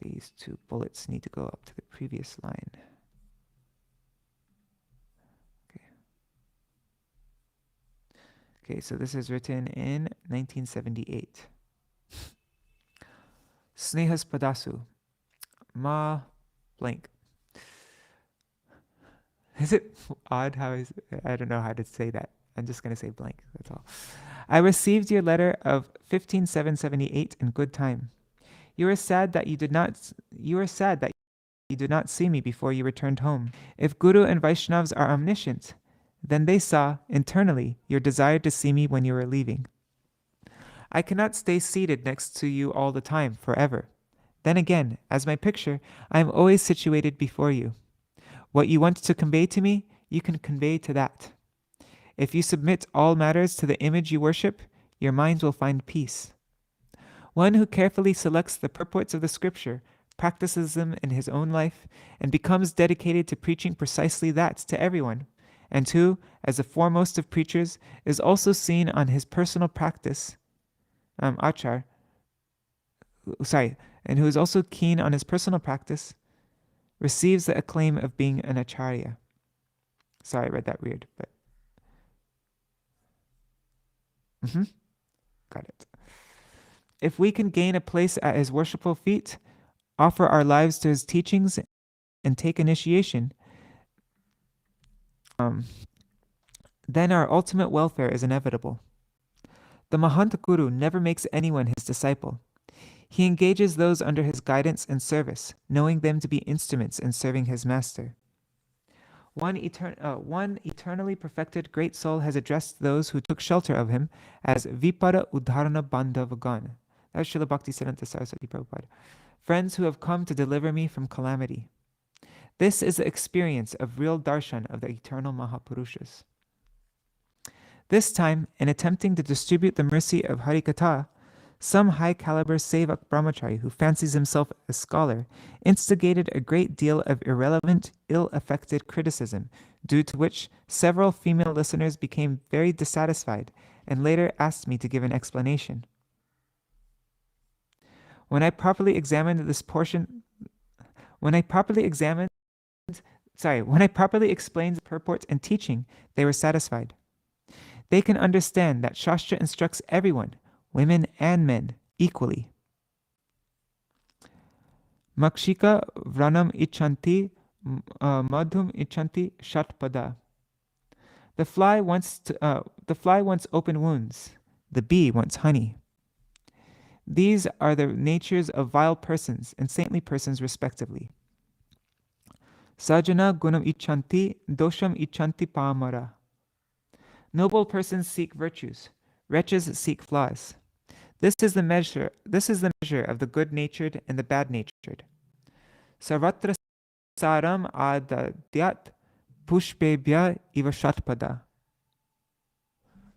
These two bullets need to go up to the previous line. Okay, so this is written in 1978. Snehas Padasu. Ma blank. Is it odd how I don't know how to say that. I'm just going to say blank, that's all. I received your letter of 15/7/78 in good time. You are sad that you did not see me before you returned home. If Guru and Vaishnavas are omniscient, then they saw, internally, your desire to see me when you were leaving. I cannot stay seated next to you all the time, forever. Then again, as my picture, I am always situated before you. What you want to convey to me, you can convey to that. If you submit all matters to the image you worship, your mind will find peace. One who carefully selects the purports of the scripture, practices them in his own life, and becomes dedicated to preaching precisely that to everyone, and who, as the foremost of preachers, is also seen on his personal practice, and who is also keen on his personal practice, receives the acclaim of being an acharya. Sorry, I read that weird, but got it. If we can gain a place at his worshipful feet, offer our lives to his teachings, and take initiation, then our ultimate welfare is inevitable. The Mahanta Guru never makes anyone his disciple. He engages those under his guidance and service, knowing them to be instruments in serving his master. One eternally perfected great soul has addressed those who took shelter of him as Vipara Udharana Bandhavagan. That's Srila Bhaktisiddhanta Saraswati Prabhupada. Friends who have come to deliver me from calamity. This is the experience of real darshan of the eternal Mahapurushas. This time, in attempting to distribute the mercy of hari-katha, some high-caliber Sevak brahmachari who fancies himself a scholar instigated a great deal of irrelevant, ill-affected criticism, due to which several female listeners became very dissatisfied and later asked me to give an explanation. When I properly explained the purport and teaching, they were satisfied. They can understand that Shastra instructs everyone, women and men, equally. Makshika vranam ichanti madhum ichanti shatpada. The fly wants open wounds. The bee wants honey. These are the natures of vile persons and saintly persons respectively. Sajana gunam ichanti dosham ichanti pamara. Noble persons seek virtues. Wretches seek flaws. This is the measure of the good-natured and the bad-natured. Sarvatra saram adadyat pushpebhya iva shatpada.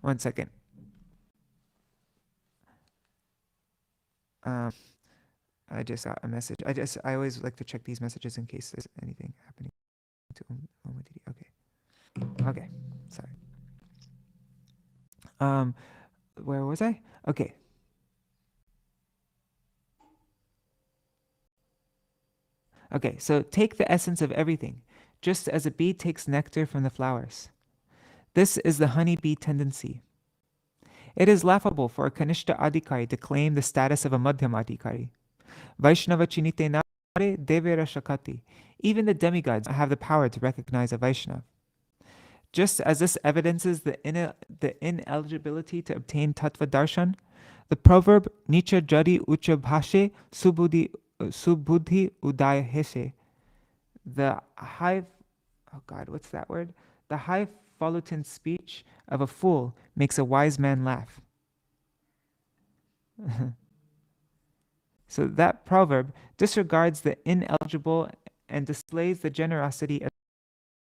1 second. I just got a message. I always like to check these messages in case there's anything happening to Okay. Sorry. Where was I? Okay. Okay, so take the essence of everything, just as a bee takes nectar from the flowers. This is the honey-bee tendency. It is laughable for a Kanishta Adhikari to claim the status of a Madhyam Adhikari. Vaishnava chinite nare devera shakati. Even the demigods have the power to recognize a Vaishnava. Just as this evidences the ineligibility to obtain Tattva Darshan, the proverb Nicha Jari Ucha Bhashe Subudhi Udaya Heshe, the highfalutin speech of a fool makes a wise man laugh. So that proverb disregards the ineligible and displays the generosity of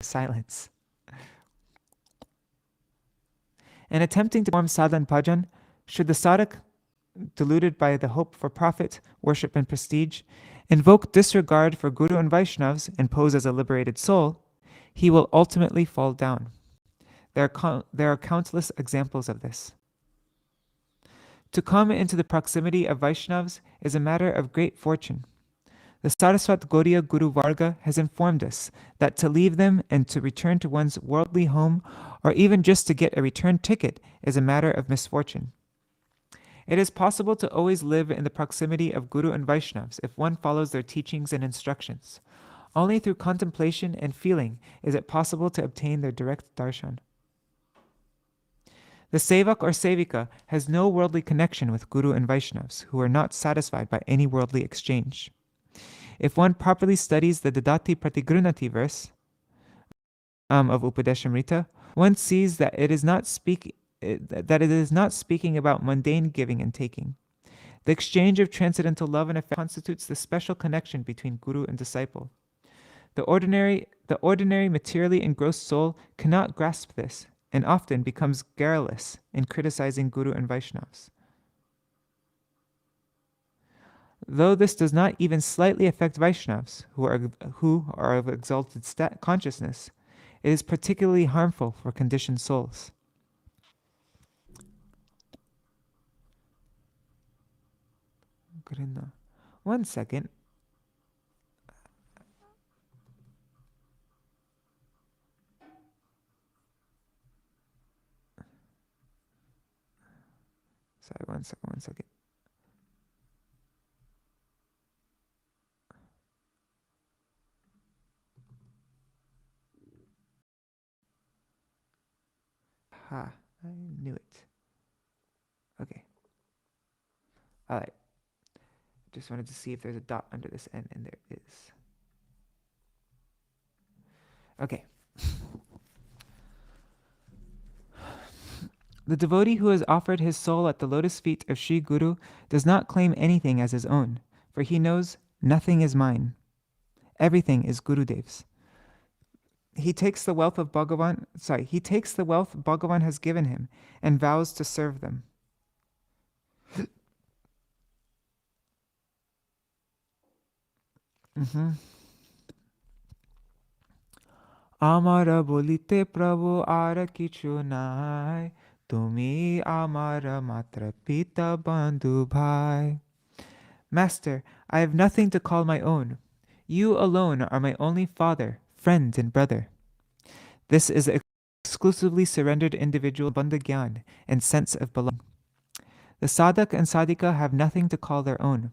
silence. In attempting to form sadhan bhajan, should the sadhak, deluded by the hope for profit, worship, and prestige, invoke disregard for Guru and Vaishnavas and pose as a liberated soul, he will ultimately fall down. There are countless examples of this. To come into the proximity of Vaishnavas is a matter of great fortune. The Saraswat Gaudiya Guru Varga has informed us that to leave them and to return to one's worldly home, or even just to get a return ticket, is a matter of misfortune. It is possible to always live in the proximity of Guru and Vaishnavas if one follows their teachings and instructions. Only through contemplation and feeling is it possible to obtain their direct darshan. The sevak or sevika has no worldly connection with Guru and Vaishnavas, who are not satisfied by any worldly exchange. If one properly studies the Dadati Pratigrunati verse of Upadeshamrita, one sees that it is not speaking about mundane giving and taking. The exchange of transcendental love and affection constitutes the special connection between Guru and disciple. The ordinary materially engrossed soul cannot grasp this and often becomes garrulous in criticizing Guru and Vaishnavas. Though this does not even slightly affect Vaishnavas, who are of exalted consciousness, it is particularly harmful for conditioned souls. One second. Sorry, one second. Ha, I knew it. Okay. All right. Just wanted to see if there's a dot under this N, and there is. Okay. The devotee who has offered his soul at the lotus feet of Sri Guru does not claim anything as his own, for he knows nothing is mine. Everything is Gurudev's. He takes the wealth Bhagavan has given him and vows to serve them. Amara bolite Prabhu ara kichu nai, tumi amara matra pita bandhu bhai. Master, I have nothing to call my own. You alone are my only father, friend, and brother. This is exclusively surrendered individual bandha gyan and sense of belonging. The sadhak and sadhika have nothing to call their own.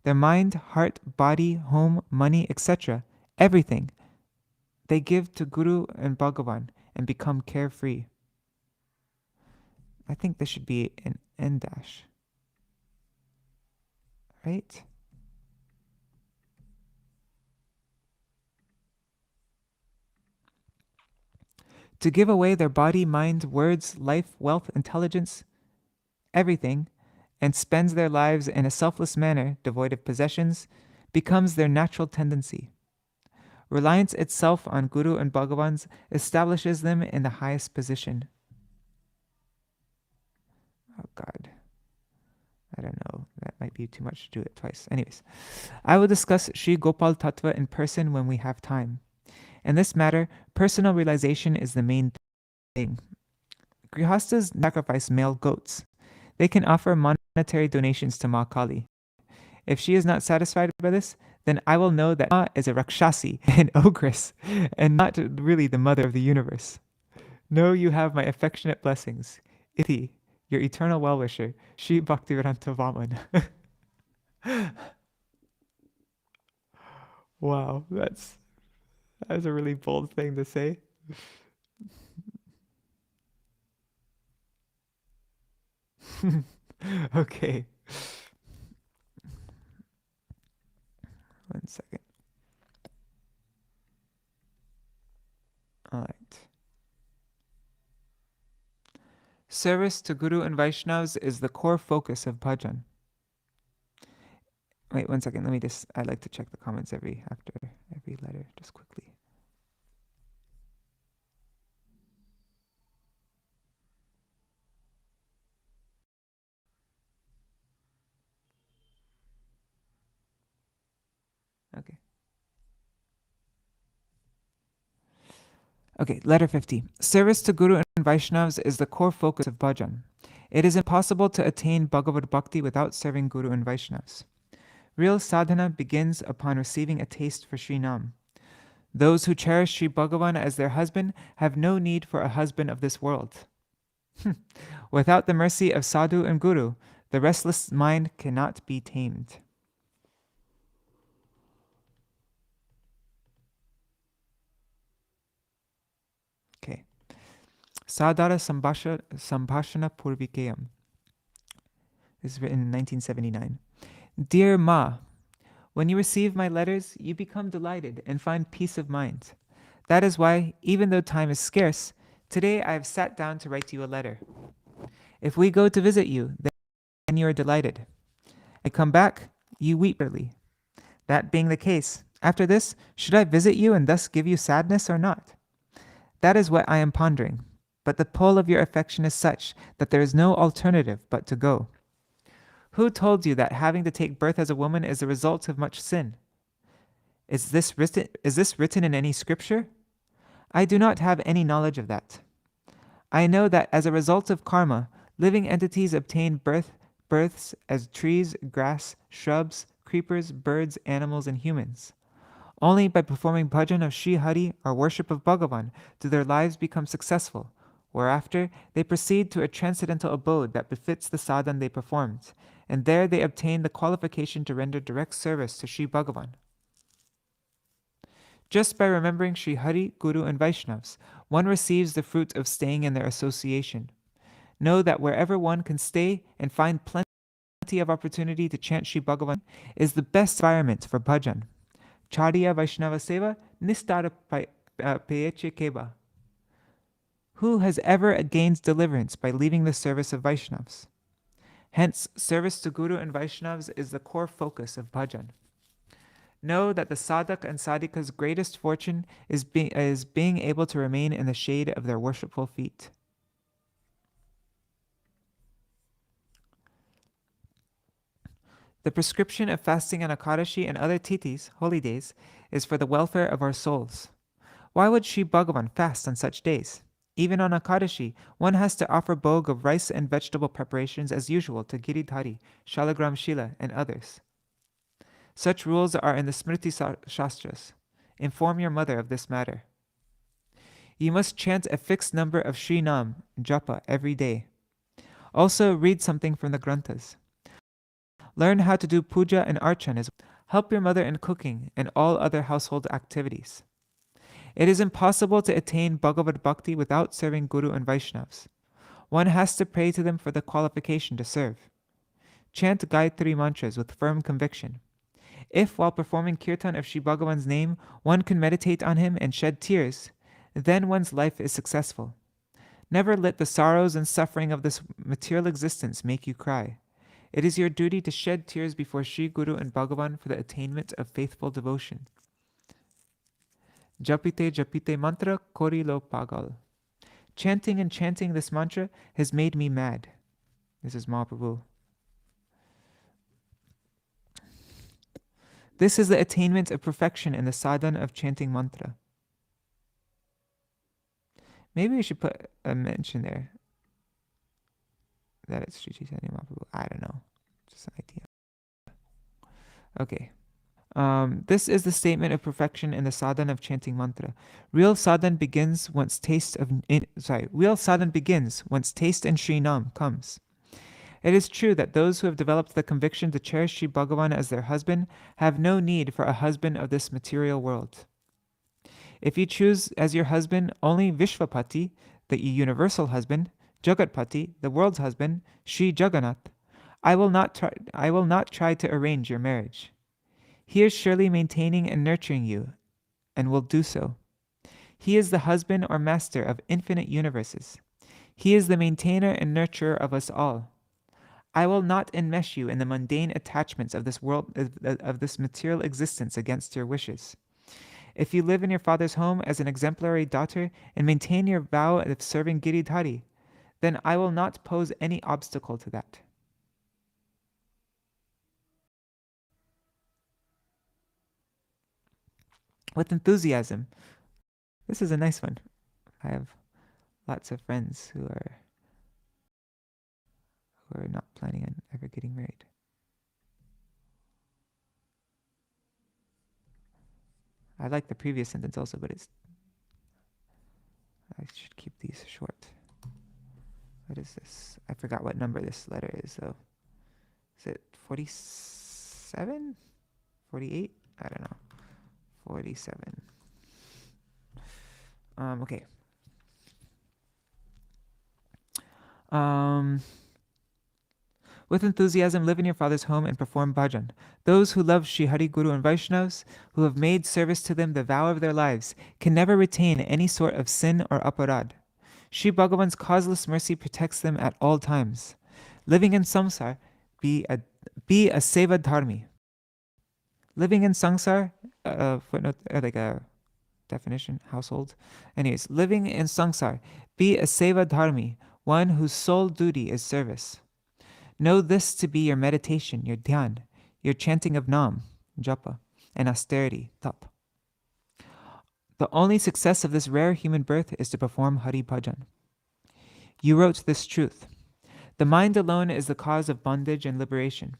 Their mind, heart, body, home, money, etc., everything, they give to Guru and Bhagavan and become carefree. I think this should be an N dash. Right? To give away their body, mind, words, life, wealth, intelligence, everything, and spends their lives in a selfless manner, devoid of possessions, becomes their natural tendency. Reliance itself on Guru and Bhagavans establishes them in the highest position. Oh God. I don't know. That might be too much to do it twice. Anyways, I will discuss Sri Gopal Tattva in person when we have time. In this matter, personal realization is the main thing. Grihastas sacrifice male goats. They can offer monetary donations to Ma Kali. If she is not satisfied by this, then I will know that Ma is a Rakshasi, an ogress, and not really the mother of the universe. Know you have my affectionate blessings. Iti, your eternal well-wisher, Sri Bhaktivedānta Vāmana. Wow, that's a really bold thing to say. Okay. One second. All right. Service to Guru and Vaishnavas is the core focus of Bhajan. Wait, one second. I like to check the comments after every letter, just quickly. Okay, letter 50. Service to Guru and Vaishnavas is the core focus of Bhajan. It is impossible to attain Bhagavad Bhakti without serving Guru and Vaishnavas. Real sadhana begins upon receiving a taste for Sri Nam. Those who cherish Sri Bhagavan as their husband have no need for a husband of this world. Without the mercy of Sadhu and Guru, the restless mind cannot be tamed. Okay. Sadhara Sambhashana Purvikayam. This is written in 1979. Dear Ma, when you receive my letters, you become delighted and find peace of mind. That is why, even though time is scarce, today I have sat down to write you a letter. If we go to visit you, then you are delighted. I come back, you weep bitterly. That being the case, After this, should I visit you and thus give you sadness or not? That is what I am pondering. But the pull of your affection is such that there is no alternative but to go. Who told you that having to take birth as a woman is the result of much sin? Is this written in any scripture? I do not have any knowledge of that. I know that as a result of karma, living entities obtain births as trees, grass, shrubs, creepers, birds, animals, and humans. Only by performing bhajan of Sri Hari or worship of Bhagavan do their lives become successful, whereafter they proceed to a transcendental abode that befits the sadhana they performed, and there they obtain the qualification to render direct service to Sri Bhagavan. Just by remembering Sri Hari, Guru, and Vaishnavas, one receives the fruit of staying in their association. Know that wherever one can stay and find plenty of opportunity to chant Sri Bhagavan is the best environment for bhajan. Charya Vaishnava Seva Nistara Payeche Keba. Who has ever gained deliverance by leaving the service of Vaishnavas? Hence, service to Guru and Vaishnavas is the core focus of bhajan. Know that the sadhak and sadhika's greatest fortune is being able to remain in the shade of their worshipful feet. The prescription of fasting on Akadashi and other titis, holy days, is for the welfare of our souls. Why would Sri Bhagavan fast on such days? Even on Akadashi, one has to offer bhog of rice and vegetable preparations as usual to Giridhari, Shalagram Shila, and others. Such rules are in the Smriti Shastras. Inform your mother of this matter. You must chant a fixed number of Sri Nam, Japa, every day. Also, read something from the Granthas. Learn how to do puja and archan as well. Help your mother in cooking and all other household activities. It is impossible to attain Bhagavad Bhakti without serving Guru and Vaishnavas. One has to pray to them for the qualification to serve. Chant Gayatri mantras with firm conviction. If, while performing kirtan of Sri Bhagavan's name, one can meditate on him and shed tears, then one's life is successful. Never let the sorrows and suffering of this material existence make you cry. It is your duty to shed tears before Sri Guru and Bhagavan for the attainment of faithful devotion. Japite japite mantra kori lo pagal. Chanting and chanting this mantra has made me mad. This is Mahaprabhu. This is the attainment of perfection in the sadhana of chanting mantra. Maybe we should put a mention there that it's Sri Chaitanya Mahaprabhu. I don't know. Just an idea. Okay. This is the statement of perfection in the sadhana of chanting mantra. Real sadhana begins once taste and Sri Nam comes. It is true that those who have developed the conviction to cherish Sri Bhagavan as their husband have no need for a husband of this material world. If you choose as your husband only Vishvapati, the universal husband, Jagatpati, the world's husband, Sri Jagannath, I will not try to arrange your marriage. He is surely maintaining and nurturing you, and will do so. He is the husband or master of infinite universes. He is the maintainer and nurturer of us all. I will not enmesh you in the mundane attachments of this world, of this material existence against your wishes. If you live in your father's home as an exemplary daughter and maintain your vow of serving Giridhari, then I will not pose any obstacle to that. With enthusiasm. This is a nice one. I have lots of friends who are not planning on ever getting married. I like the previous sentence also, but I should keep these short. What is this? I forgot what number this letter is, though. Is it 47? 48? I don't know. 47. Okay. With enthusiasm, live in your father's home and perform bhajan. Those who love Sri Hari, Guru, and Vaishnavas, who have made service to them the vow of their lives, can never retain any sort of sin or aparad. Sri Bhagavan's causeless mercy protects them at all times. Living in samsar, be a seva dharmi. Living in samsar footnote, like a definition, household. Anyways, living in sangsar, be a seva dharmi, one whose sole duty is service. Know this to be your meditation, your dhyan, your chanting of nam, japa, and austerity, tap. The only success of this rare human birth is to perform Hari Bhajan. You wrote this truth. The mind alone is the cause of bondage and liberation.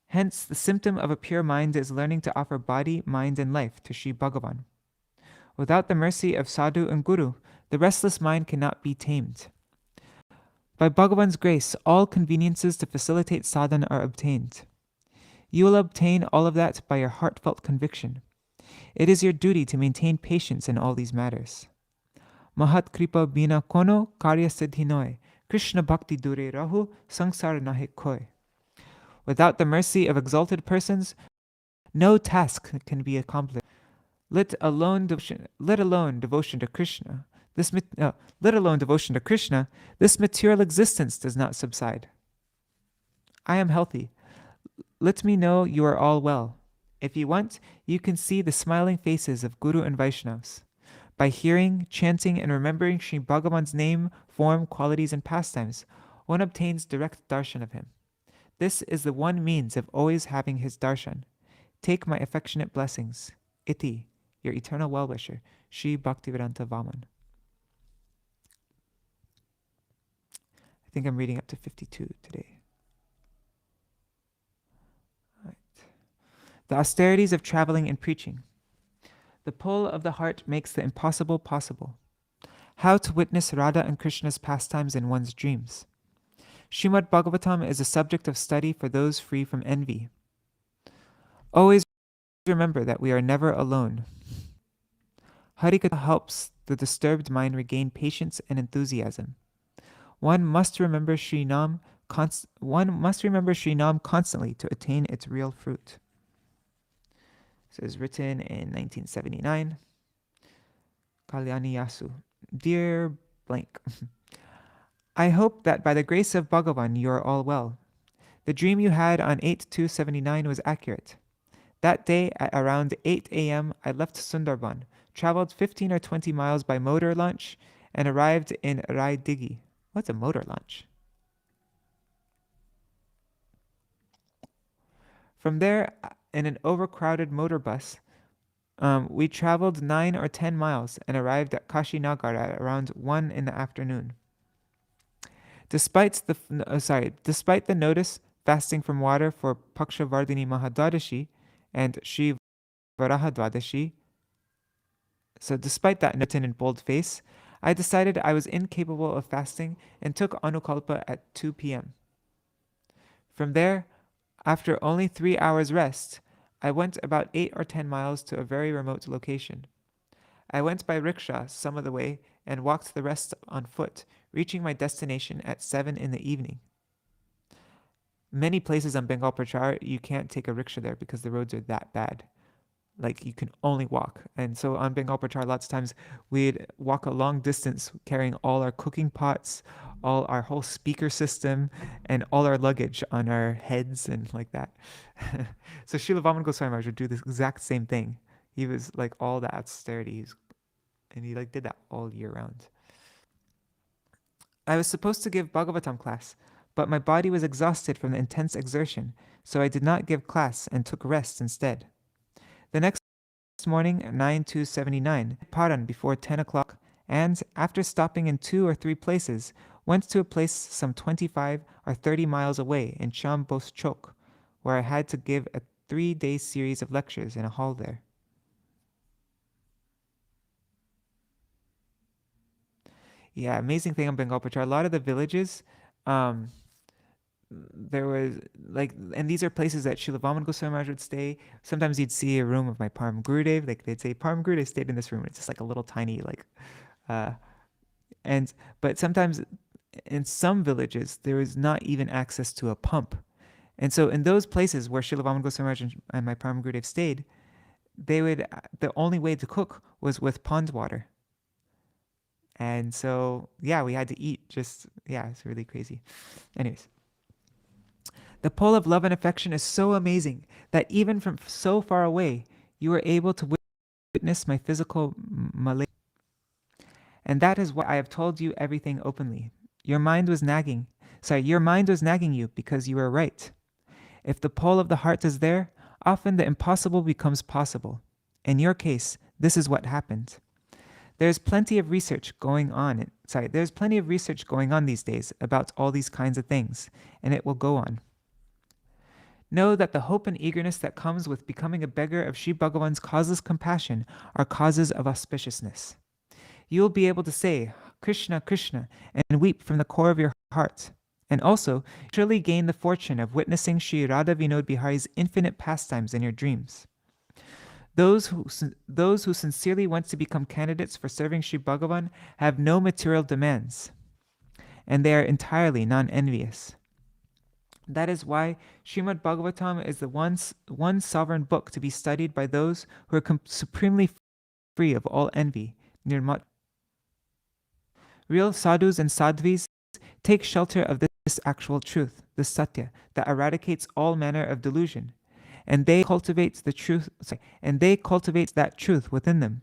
Hence, the symptom of a pure mind is learning to offer body, mind, and life to Sri Bhagavan. Without the mercy of sadhu and guru, the restless mind cannot be tamed. By Bhagavan's grace, all conveniences to facilitate sadhana are obtained. You will obtain all of that by your heartfelt conviction. It is your duty to maintain patience in all these matters. Mahat kripa bina kono karya siddhi noy, Krishna bhakti dure rahu, sangsar nahe koi. Without the mercy of exalted persons, no task can be accomplished. Let alone devotion to Krishna. Let alone devotion to Krishna, this material existence does not subside. I am healthy. Let me know you are all well. If you want, you can see the smiling faces of Guru and Vaishnavas. By hearing, chanting, and remembering Sri Bhagavan's name, form, qualities, and pastimes, one obtains direct darshan of him. This is the one means of always having his darshan. Take my affectionate blessings. Iti, your eternal well-wisher, Sri Bhaktivedānta Vāmana. I think I'm reading up to 52 today. Right. The austerities of traveling and preaching. The pull of the heart makes the impossible possible. How to witness Radha and Krishna's pastimes in one's dreams. Śrīmad Bhagavatam is a subject of study for those free from envy. Always remember that we are never alone. Hari-katha helps the disturbed mind regain patience and enthusiasm. One must remember Śrīnam constantly to attain its real fruit. This is written in 1979. Kalyani Yasu. Dear blank. I hope that by the grace of Bhagavan you are all well. The dream you had on 8/2/79 was accurate. That day at around 8 a.m. I left Sundarban, traveled 15 or 20 miles by motor launch, and arrived in Raidigi. What's a motor launch? From there, in an overcrowded motor bus, we traveled 9 or 10 miles and arrived at Kashinagar at around 1 in the afternoon. Despite the notice fasting from water for Pakshavardhini Mahadwadashi and Shri Varahadwadashi, so despite that note in bold face, I decided I was incapable of fasting and took Anukalpa at 2 p.m. From there, after only 3 hours rest, I went about 8 or 10 miles to a very remote location. I went by rickshaw some of the way and walked the rest on foot, reaching my destination at 7 in the evening. Many places on Bengal Prachar, you can't take a rickshaw there because the roads are that bad. Like, you can only walk. And so on Bengal Prachar, lots of times we'd walk a long distance carrying all our cooking pots, all our whole speaker system, and all our luggage on our heads and like that. So Srila Vāmana Gosvāmī would do the exact same thing. He was like all the austerities, and he like did that all year round. I was supposed to give Bhagavatam class, but my body was exhausted from the intense exertion, so I did not give class and took rest instead. The next morning, 9/2/79, Paran before 10 o'clock, and after stopping in 2 or 3 places, went to a place some 25 or 30 miles away in Chambos Chowk, where I had to give a 3-day series of lectures in a hall there. Yeah, amazing thing on Bengal Prachar. A lot of the villages, there was like, and these are places that Srila Vāmana Gosvāmī would stay. Sometimes you'd see a room of my Param Gurudev, like they'd say, Param Gurudev stayed in this room. It's just like a little tiny, like, but sometimes in some villages, there was not even access to a pump. And so in those places where Srila Vāmana Gosvāmī and my Param Gurudev stayed, the only way to cook was with pond water. And so, yeah, we had to eat it's really crazy. Anyways. The pull of love and affection is so amazing that even from so far away, you were able to witness my physical malady. And that is why I have told you everything openly. Your mind was nagging you because you were right. If the pull of the heart is there, often the impossible becomes possible. In your case, this is what happened. There's plenty of research going on these days about all these kinds of things, and it will go on. Know that the hope and eagerness that comes with becoming a beggar of Sri Bhagavan's causeless compassion are causes of auspiciousness. You will be able to say, Krishna, Krishna, and weep from the core of your heart. And also, surely gain the fortune of witnessing Sri Radha Vinod Bihari's infinite pastimes in your dreams. Those who sincerely want to become candidates for serving Sri Bhagavan have no material demands, and they are entirely non-envious. That is why Śrīmad Bhagavatam is the one sovereign book to be studied by those who are supremely free of all envy, nirmat. Real sadhus and sadhvis take shelter of this actual truth, this satya, that eradicates all manner of delusion, and they cultivate that truth within them.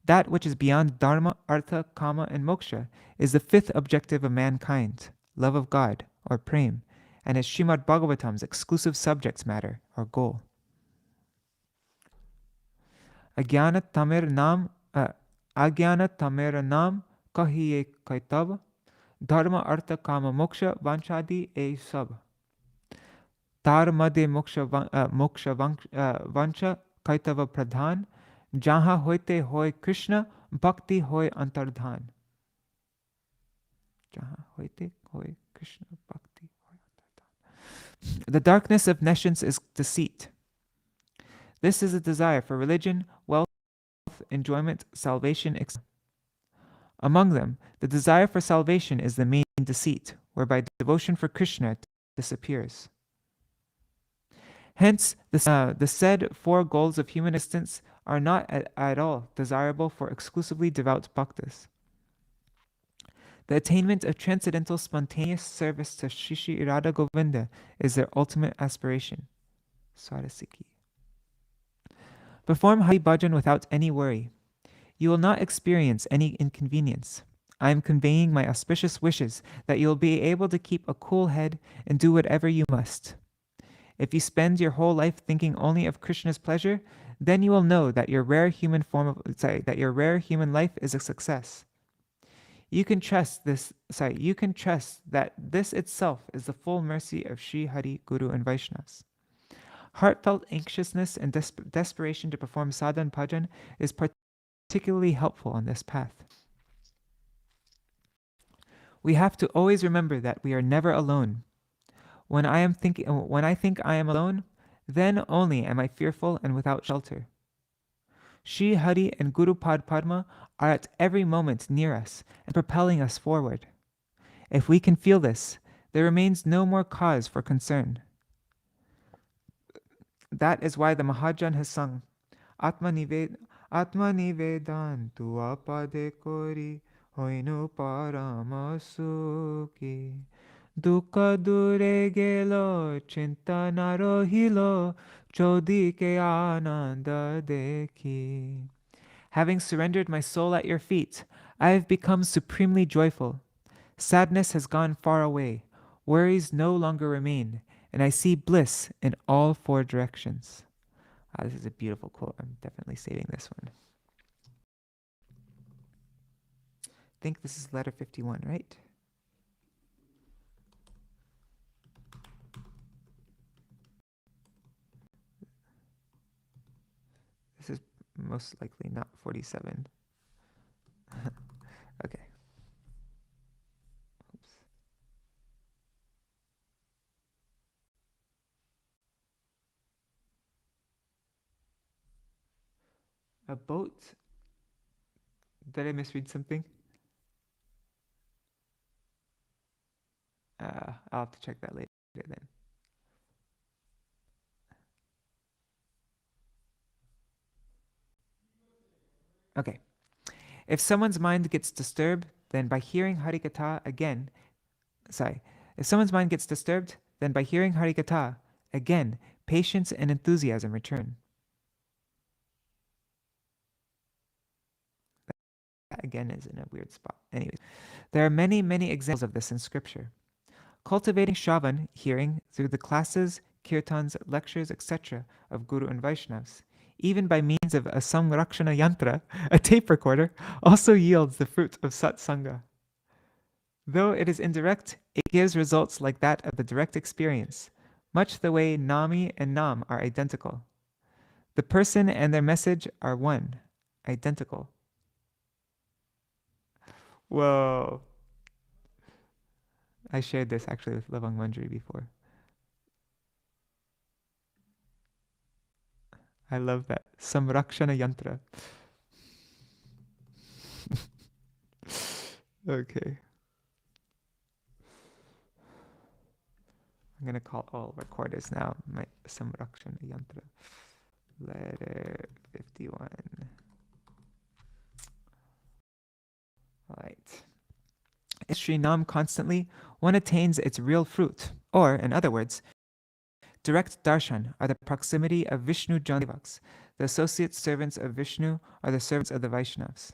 That which is beyond dharma, artha, kama, and moksha is the fifth objective of mankind, love of God, or prem, and is Śrīmad Bhagavatam's exclusive subject matter, or goal. Agyana tamir nam kahiye kaitab, dharma, artha, kama, moksha, vanchadi e sab. Tar madhe moksha vancha kaitava pradhan, jaha hoite hoy Krishna, bhakti hoy antardhan. Jaha hoite hoy Krishna, bhakti hoy antardhan. The darkness of nescience is deceit. This is a desire for religion, wealth, enjoyment, salvation, etc. Among them, the desire for salvation is the main deceit, whereby devotion for Krishna disappears. Hence, the said four goals of human existence are not at all desirable for exclusively devout bhaktas. The attainment of transcendental spontaneous service to Shri Radha Govinda is their ultimate aspiration. Swarasiki. Perform Hari Bhajan without any worry. You will not experience any inconvenience. I am conveying my auspicious wishes that you will be able to keep a cool head and do whatever you must. If you spend your whole life thinking only of Krishna's pleasure, then you will know that your rare human life is a success. You can trust that this itself is the full mercy of Sri Hari, Guru, and Vaishnavas. Heartfelt anxiousness and desperation to perform sadhana and bhajan is particularly helpful on this path. We have to always remember that we are never alone. When I think I am alone, then only am I fearful and without shelter. Sri Hari and Guru Pad Padma are at every moment near us and propelling us forward. If we can feel this, there remains no more cause for concern. That is why the Bhajan has sung, Atma nivedantu apade kori hoinu paramasuki. Dukkha dure gelo chinta narohilo chodike ananda dekhi. Having surrendered my soul at your feet, I have become supremely joyful. Sadness has gone far away, worries no longer remain, and I see bliss in all four directions. This is a beautiful quote. I'm definitely saving this one. I think this is letter 51, right? This is most likely not 47. Okay. Oops. A boat? Did I misread something? I'll have to check that later then. Okay. If someone's mind gets disturbed, then by hearing hari-katha again, patience and enthusiasm return. That again is in a weird spot. Anyways, there are many, many examples of this in scripture. Cultivating Shravan, hearing, through the classes, kirtans, lectures, etc. of Guru and Vaishnavas, even by means of a samrakshana yantra, a tape recorder, also yields the fruit of satsanga. Though it is indirect, it gives results like that of the direct experience, much the way Nami and Nam are identical. The person and their message are one, identical. Whoa. I shared this actually with Lavang Manjari before. I love that. Samrakshana yantra. Okay. I'm going to call all recorders now. My Samrakshana yantra. Letter 51. All right. If Sri Nam constantly, one attains its real fruit. Or, in other words, direct darshan are the proximity of Vishnu Janivaks. The associate servants of Vishnu are the servants of the Vaishnavas.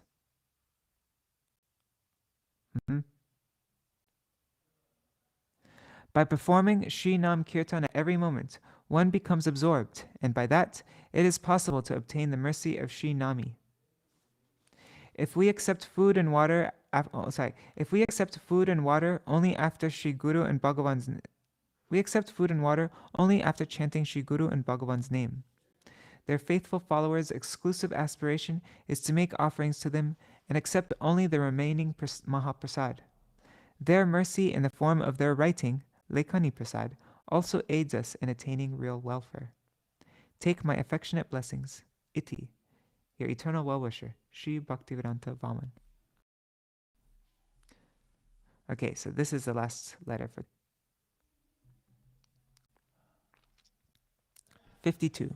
By performing Sri Nam Kirtan at every moment, one becomes absorbed, and by that, it is possible to obtain the mercy of Sri Nami. If we accept food and water, if we accept food and water only after Sri Guru and Bhagavan's, we accept food and water only after chanting Sri Guru and Bhagavan's name. Their faithful followers' exclusive aspiration is to make offerings to them and accept only the remaining maha prasad. Their mercy in the form of their writing, Lekani Prasad, also aids us in attaining real welfare. Take my affectionate blessings, Iti, your eternal well-wisher, Sri Bhaktivedānta Vāmana. Okay, so this is the last letter for 52.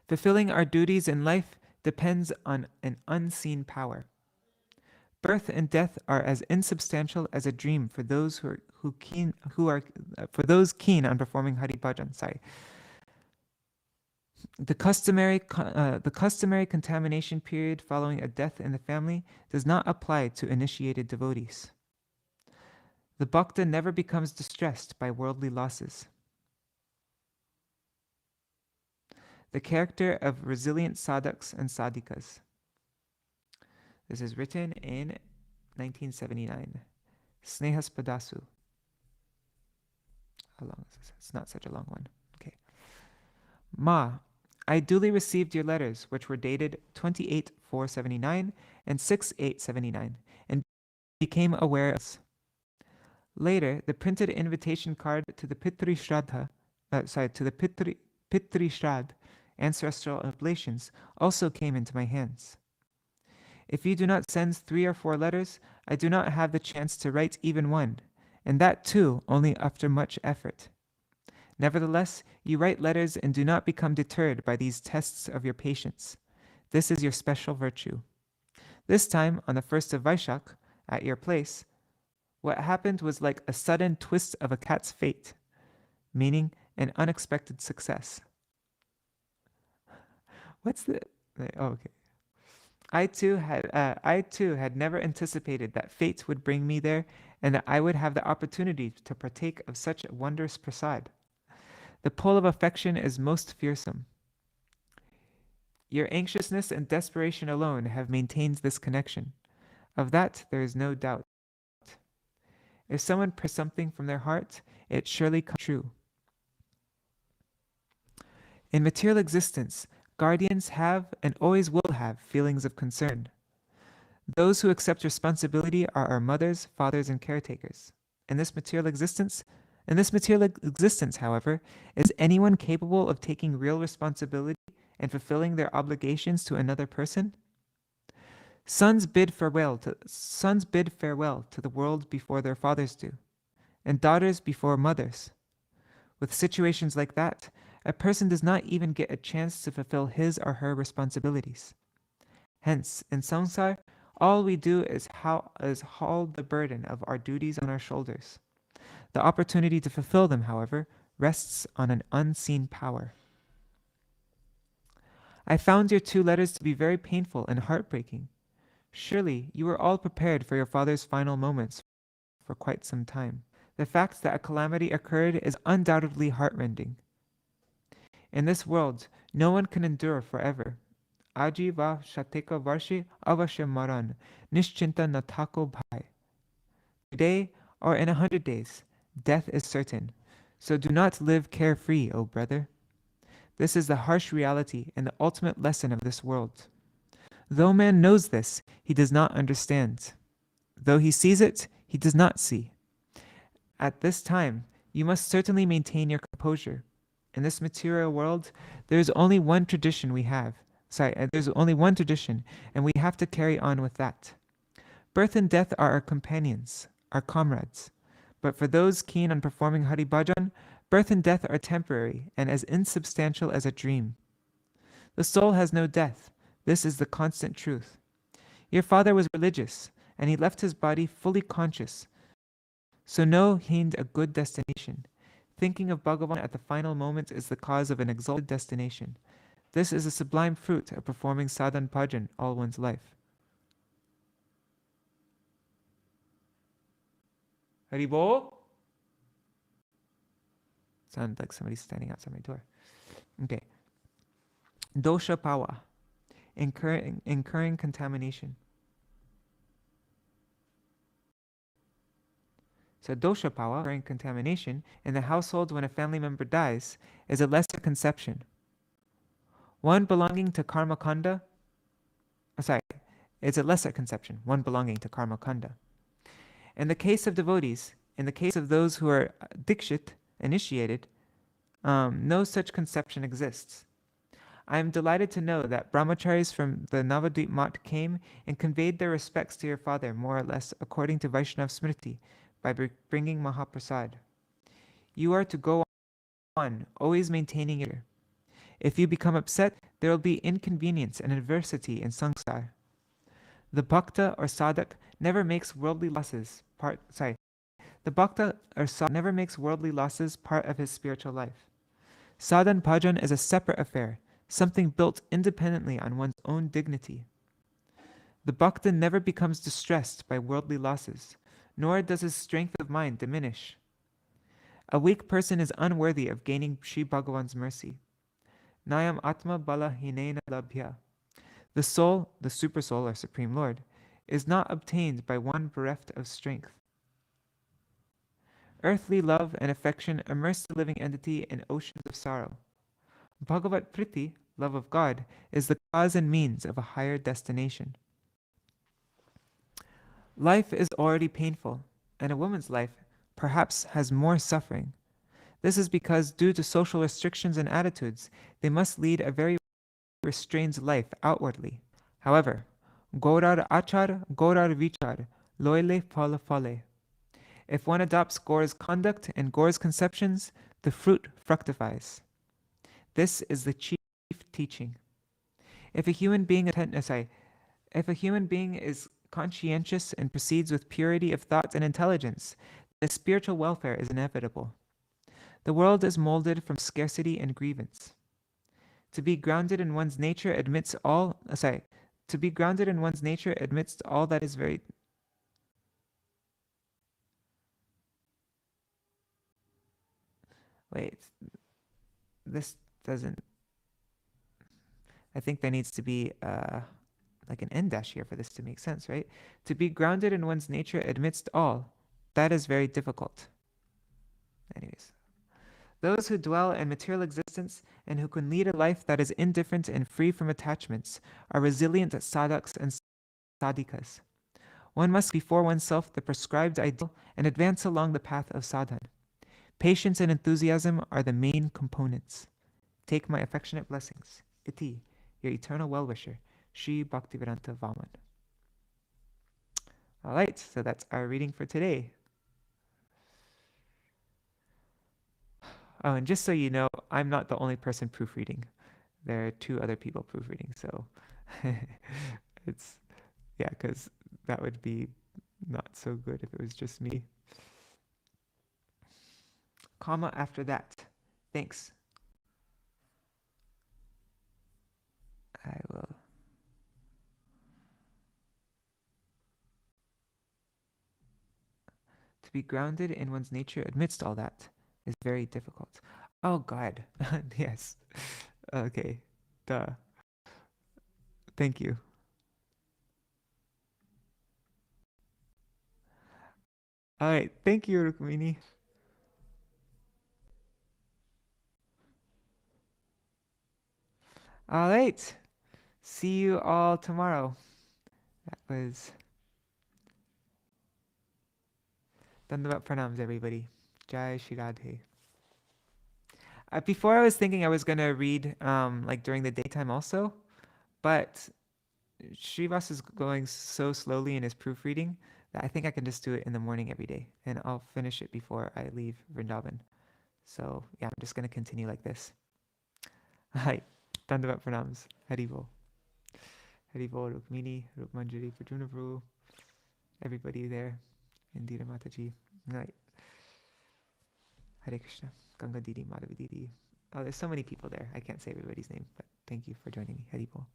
Fulfilling our duties in life depends on an unseen power. Birth and death are as insubstantial as a dream for those keen on performing Hari Bhajan. The customary contamination period following a death in the family does not apply to initiated devotees. The bhakta never becomes distressed by worldly losses. The character of resilient sadhaks and sadhikas. This is written in 1979. Snehaspadasu. How long is this? It's not such a long one. Okay. Ma, I duly received your letters, which were dated 28/4/79 and 6/8/79, and became aware of. Later, the printed invitation card to the Pitri Shrad, ancestral oblations, also came into my hands. If you do not send 3 or 4 letters, I do not have the chance to write even one, and that too only after much effort. Nevertheless, you write letters and do not become deterred by these tests of your patience. This is your special virtue. This time, on the 1st of Vaishak, at your place, what happened was like a sudden twist of a cat's fate, meaning an unexpected success. What's the... Oh, okay. I too had never anticipated that fate would bring me there and that I would have the opportunity to partake of such a wondrous prasad. The pull of affection is most fearsome. Your anxiousness and desperation alone have maintained this connection. Of that there is no doubt. If someone prays something from their heart, it surely comes true. In material existence, guardians have and always will have feelings of concern. Those who accept responsibility are our mothers, fathers, and caretakers. In this material existence, however, is anyone capable of taking real responsibility and fulfilling their obligations to another person? Sons bid farewell to the world before their fathers do, and daughters before mothers. With situations like that, a person does not even get a chance to fulfill his or her responsibilities. Hence, in samsara, all we do is haul the burden of our duties on our shoulders. The opportunity to fulfill them, however, rests on an unseen power. I found your 2 letters to be very painful and heartbreaking. Surely you were all prepared for your father's final moments for quite some time. The fact that a calamity occurred is undoubtedly heartrending. In this world, no one can endure forever. Aji va shateka varshi avashya maran, nischinta natako bhai. Today or in 100 days, death is certain. So do not live carefree, O brother. This is the harsh reality and the ultimate lesson of this world. Though man knows this, he does not understand. Though he sees it, he does not see. At this time, you must certainly maintain your composure. In this material world, there is only one tradition we have. There's only one tradition, and we have to carry on with that. Birth and death are our companions, our comrades. But for those keen on performing Hari Bhajan, birth and death are temporary and as insubstantial as a dream. The soul has no death. This is the constant truth. Your father was religious, and he left his body fully conscious. So know he gained a good destination. Thinking of Bhagavan at the final moment is the cause of an exalted destination. This is a sublime fruit of performing sadhana bhajan all one's life. Haribol? Sounded like somebody standing outside my door. Okay. Dosha pawa. Incurring contamination. So dosha pawa, incurring contamination, in the household when a family member dies, is a lesser conception. One belonging to karma kanda, it's a lesser conception, one belonging to karma kanda. In the case of devotees, in the case of those who are dikshit, initiated, no such conception exists. I am delighted to know that brahmacharis from the Navadvip Mat came and conveyed their respects to your father more or less according to Vaishnava Smriti by bringing Mahaprasad. You are to go on, always maintaining your. If you become upset, there will be inconvenience and adversity in samsara. The bhakta or sadhak never makes worldly losses The bhakta or sadhak never makes worldly losses part of his spiritual life. Sadhana bhajan is a separate affair, something built independently on one's own dignity. The bhakta never becomes distressed by worldly losses, nor does his strength of mind diminish. A weak person is unworthy of gaining Sri Bhagavan's mercy. Nayam atma bala hinena labhya. The soul, the supersoul or Supreme Lord, is not obtained by one bereft of strength. Earthly love and affection immerse the living entity in oceans of sorrow. Bhagavat Priti, love of God, is the cause and means of a higher destination. Life is already painful, and a woman's life perhaps has more suffering. This is because, due to social restrictions and attitudes, they must lead a very restrained life outwardly. However, Gaurar Achar, Gaurar Vichar, Loile Phala Phale. If one adopts Gaura's conduct and Gaura's conceptions, the fruit fructifies. This is the chief teaching. If a human being is conscientious and proceeds with purity of thought and intelligence, then spiritual welfare is inevitable. The world is molded from scarcity and grievance. To be grounded in one's nature admits all that is very. Wait, this doesn't. I think there needs to be like an end dash here for this to make sense, right? To be grounded in one's nature amidst all, that is very difficult. Anyways, those who dwell in material existence and who can lead a life that is indifferent and free from attachments are resilient sadhaks and sadhikas. One must before oneself the prescribed ideal and advance along the path of sadhana. Patience and enthusiasm are the main components. Take my affectionate blessings. Iti, your eternal well-wisher, Sri Bhaktivedānta Vāmana. All right, so that's our reading for today. Oh, and just so you know, I'm not the only person proofreading. There are 2 other people proofreading, so because that would be not so good if it was just me. Comma after that. Thanks. I will. To be grounded in one's nature amidst all that is very difficult. Oh God, yes. Okay, duh. Thank you. All right, thank you, Rukmini. All right, see you all tomorrow. That was Dandavat Pranams, everybody. Jai Shri Radhe. Before I was thinking I was gonna read like during the daytime also, but Srivas is going so slowly in his proofreading that I think I can just do it in the morning every day, and I'll finish it before I leave Vrindavan. So yeah, I'm just gonna continue like this. Hi, Dandavat Pranams. Haribol. Haribol, Rukmini, Rukmanjari, Fortuna Prabhu, everybody there, Indira Mataji. Right. Hare Krishna, Ganga Didi, Madhavi Didi. Oh, there's so many people there. I can't say everybody's name, but thank you for joining me. Haribol.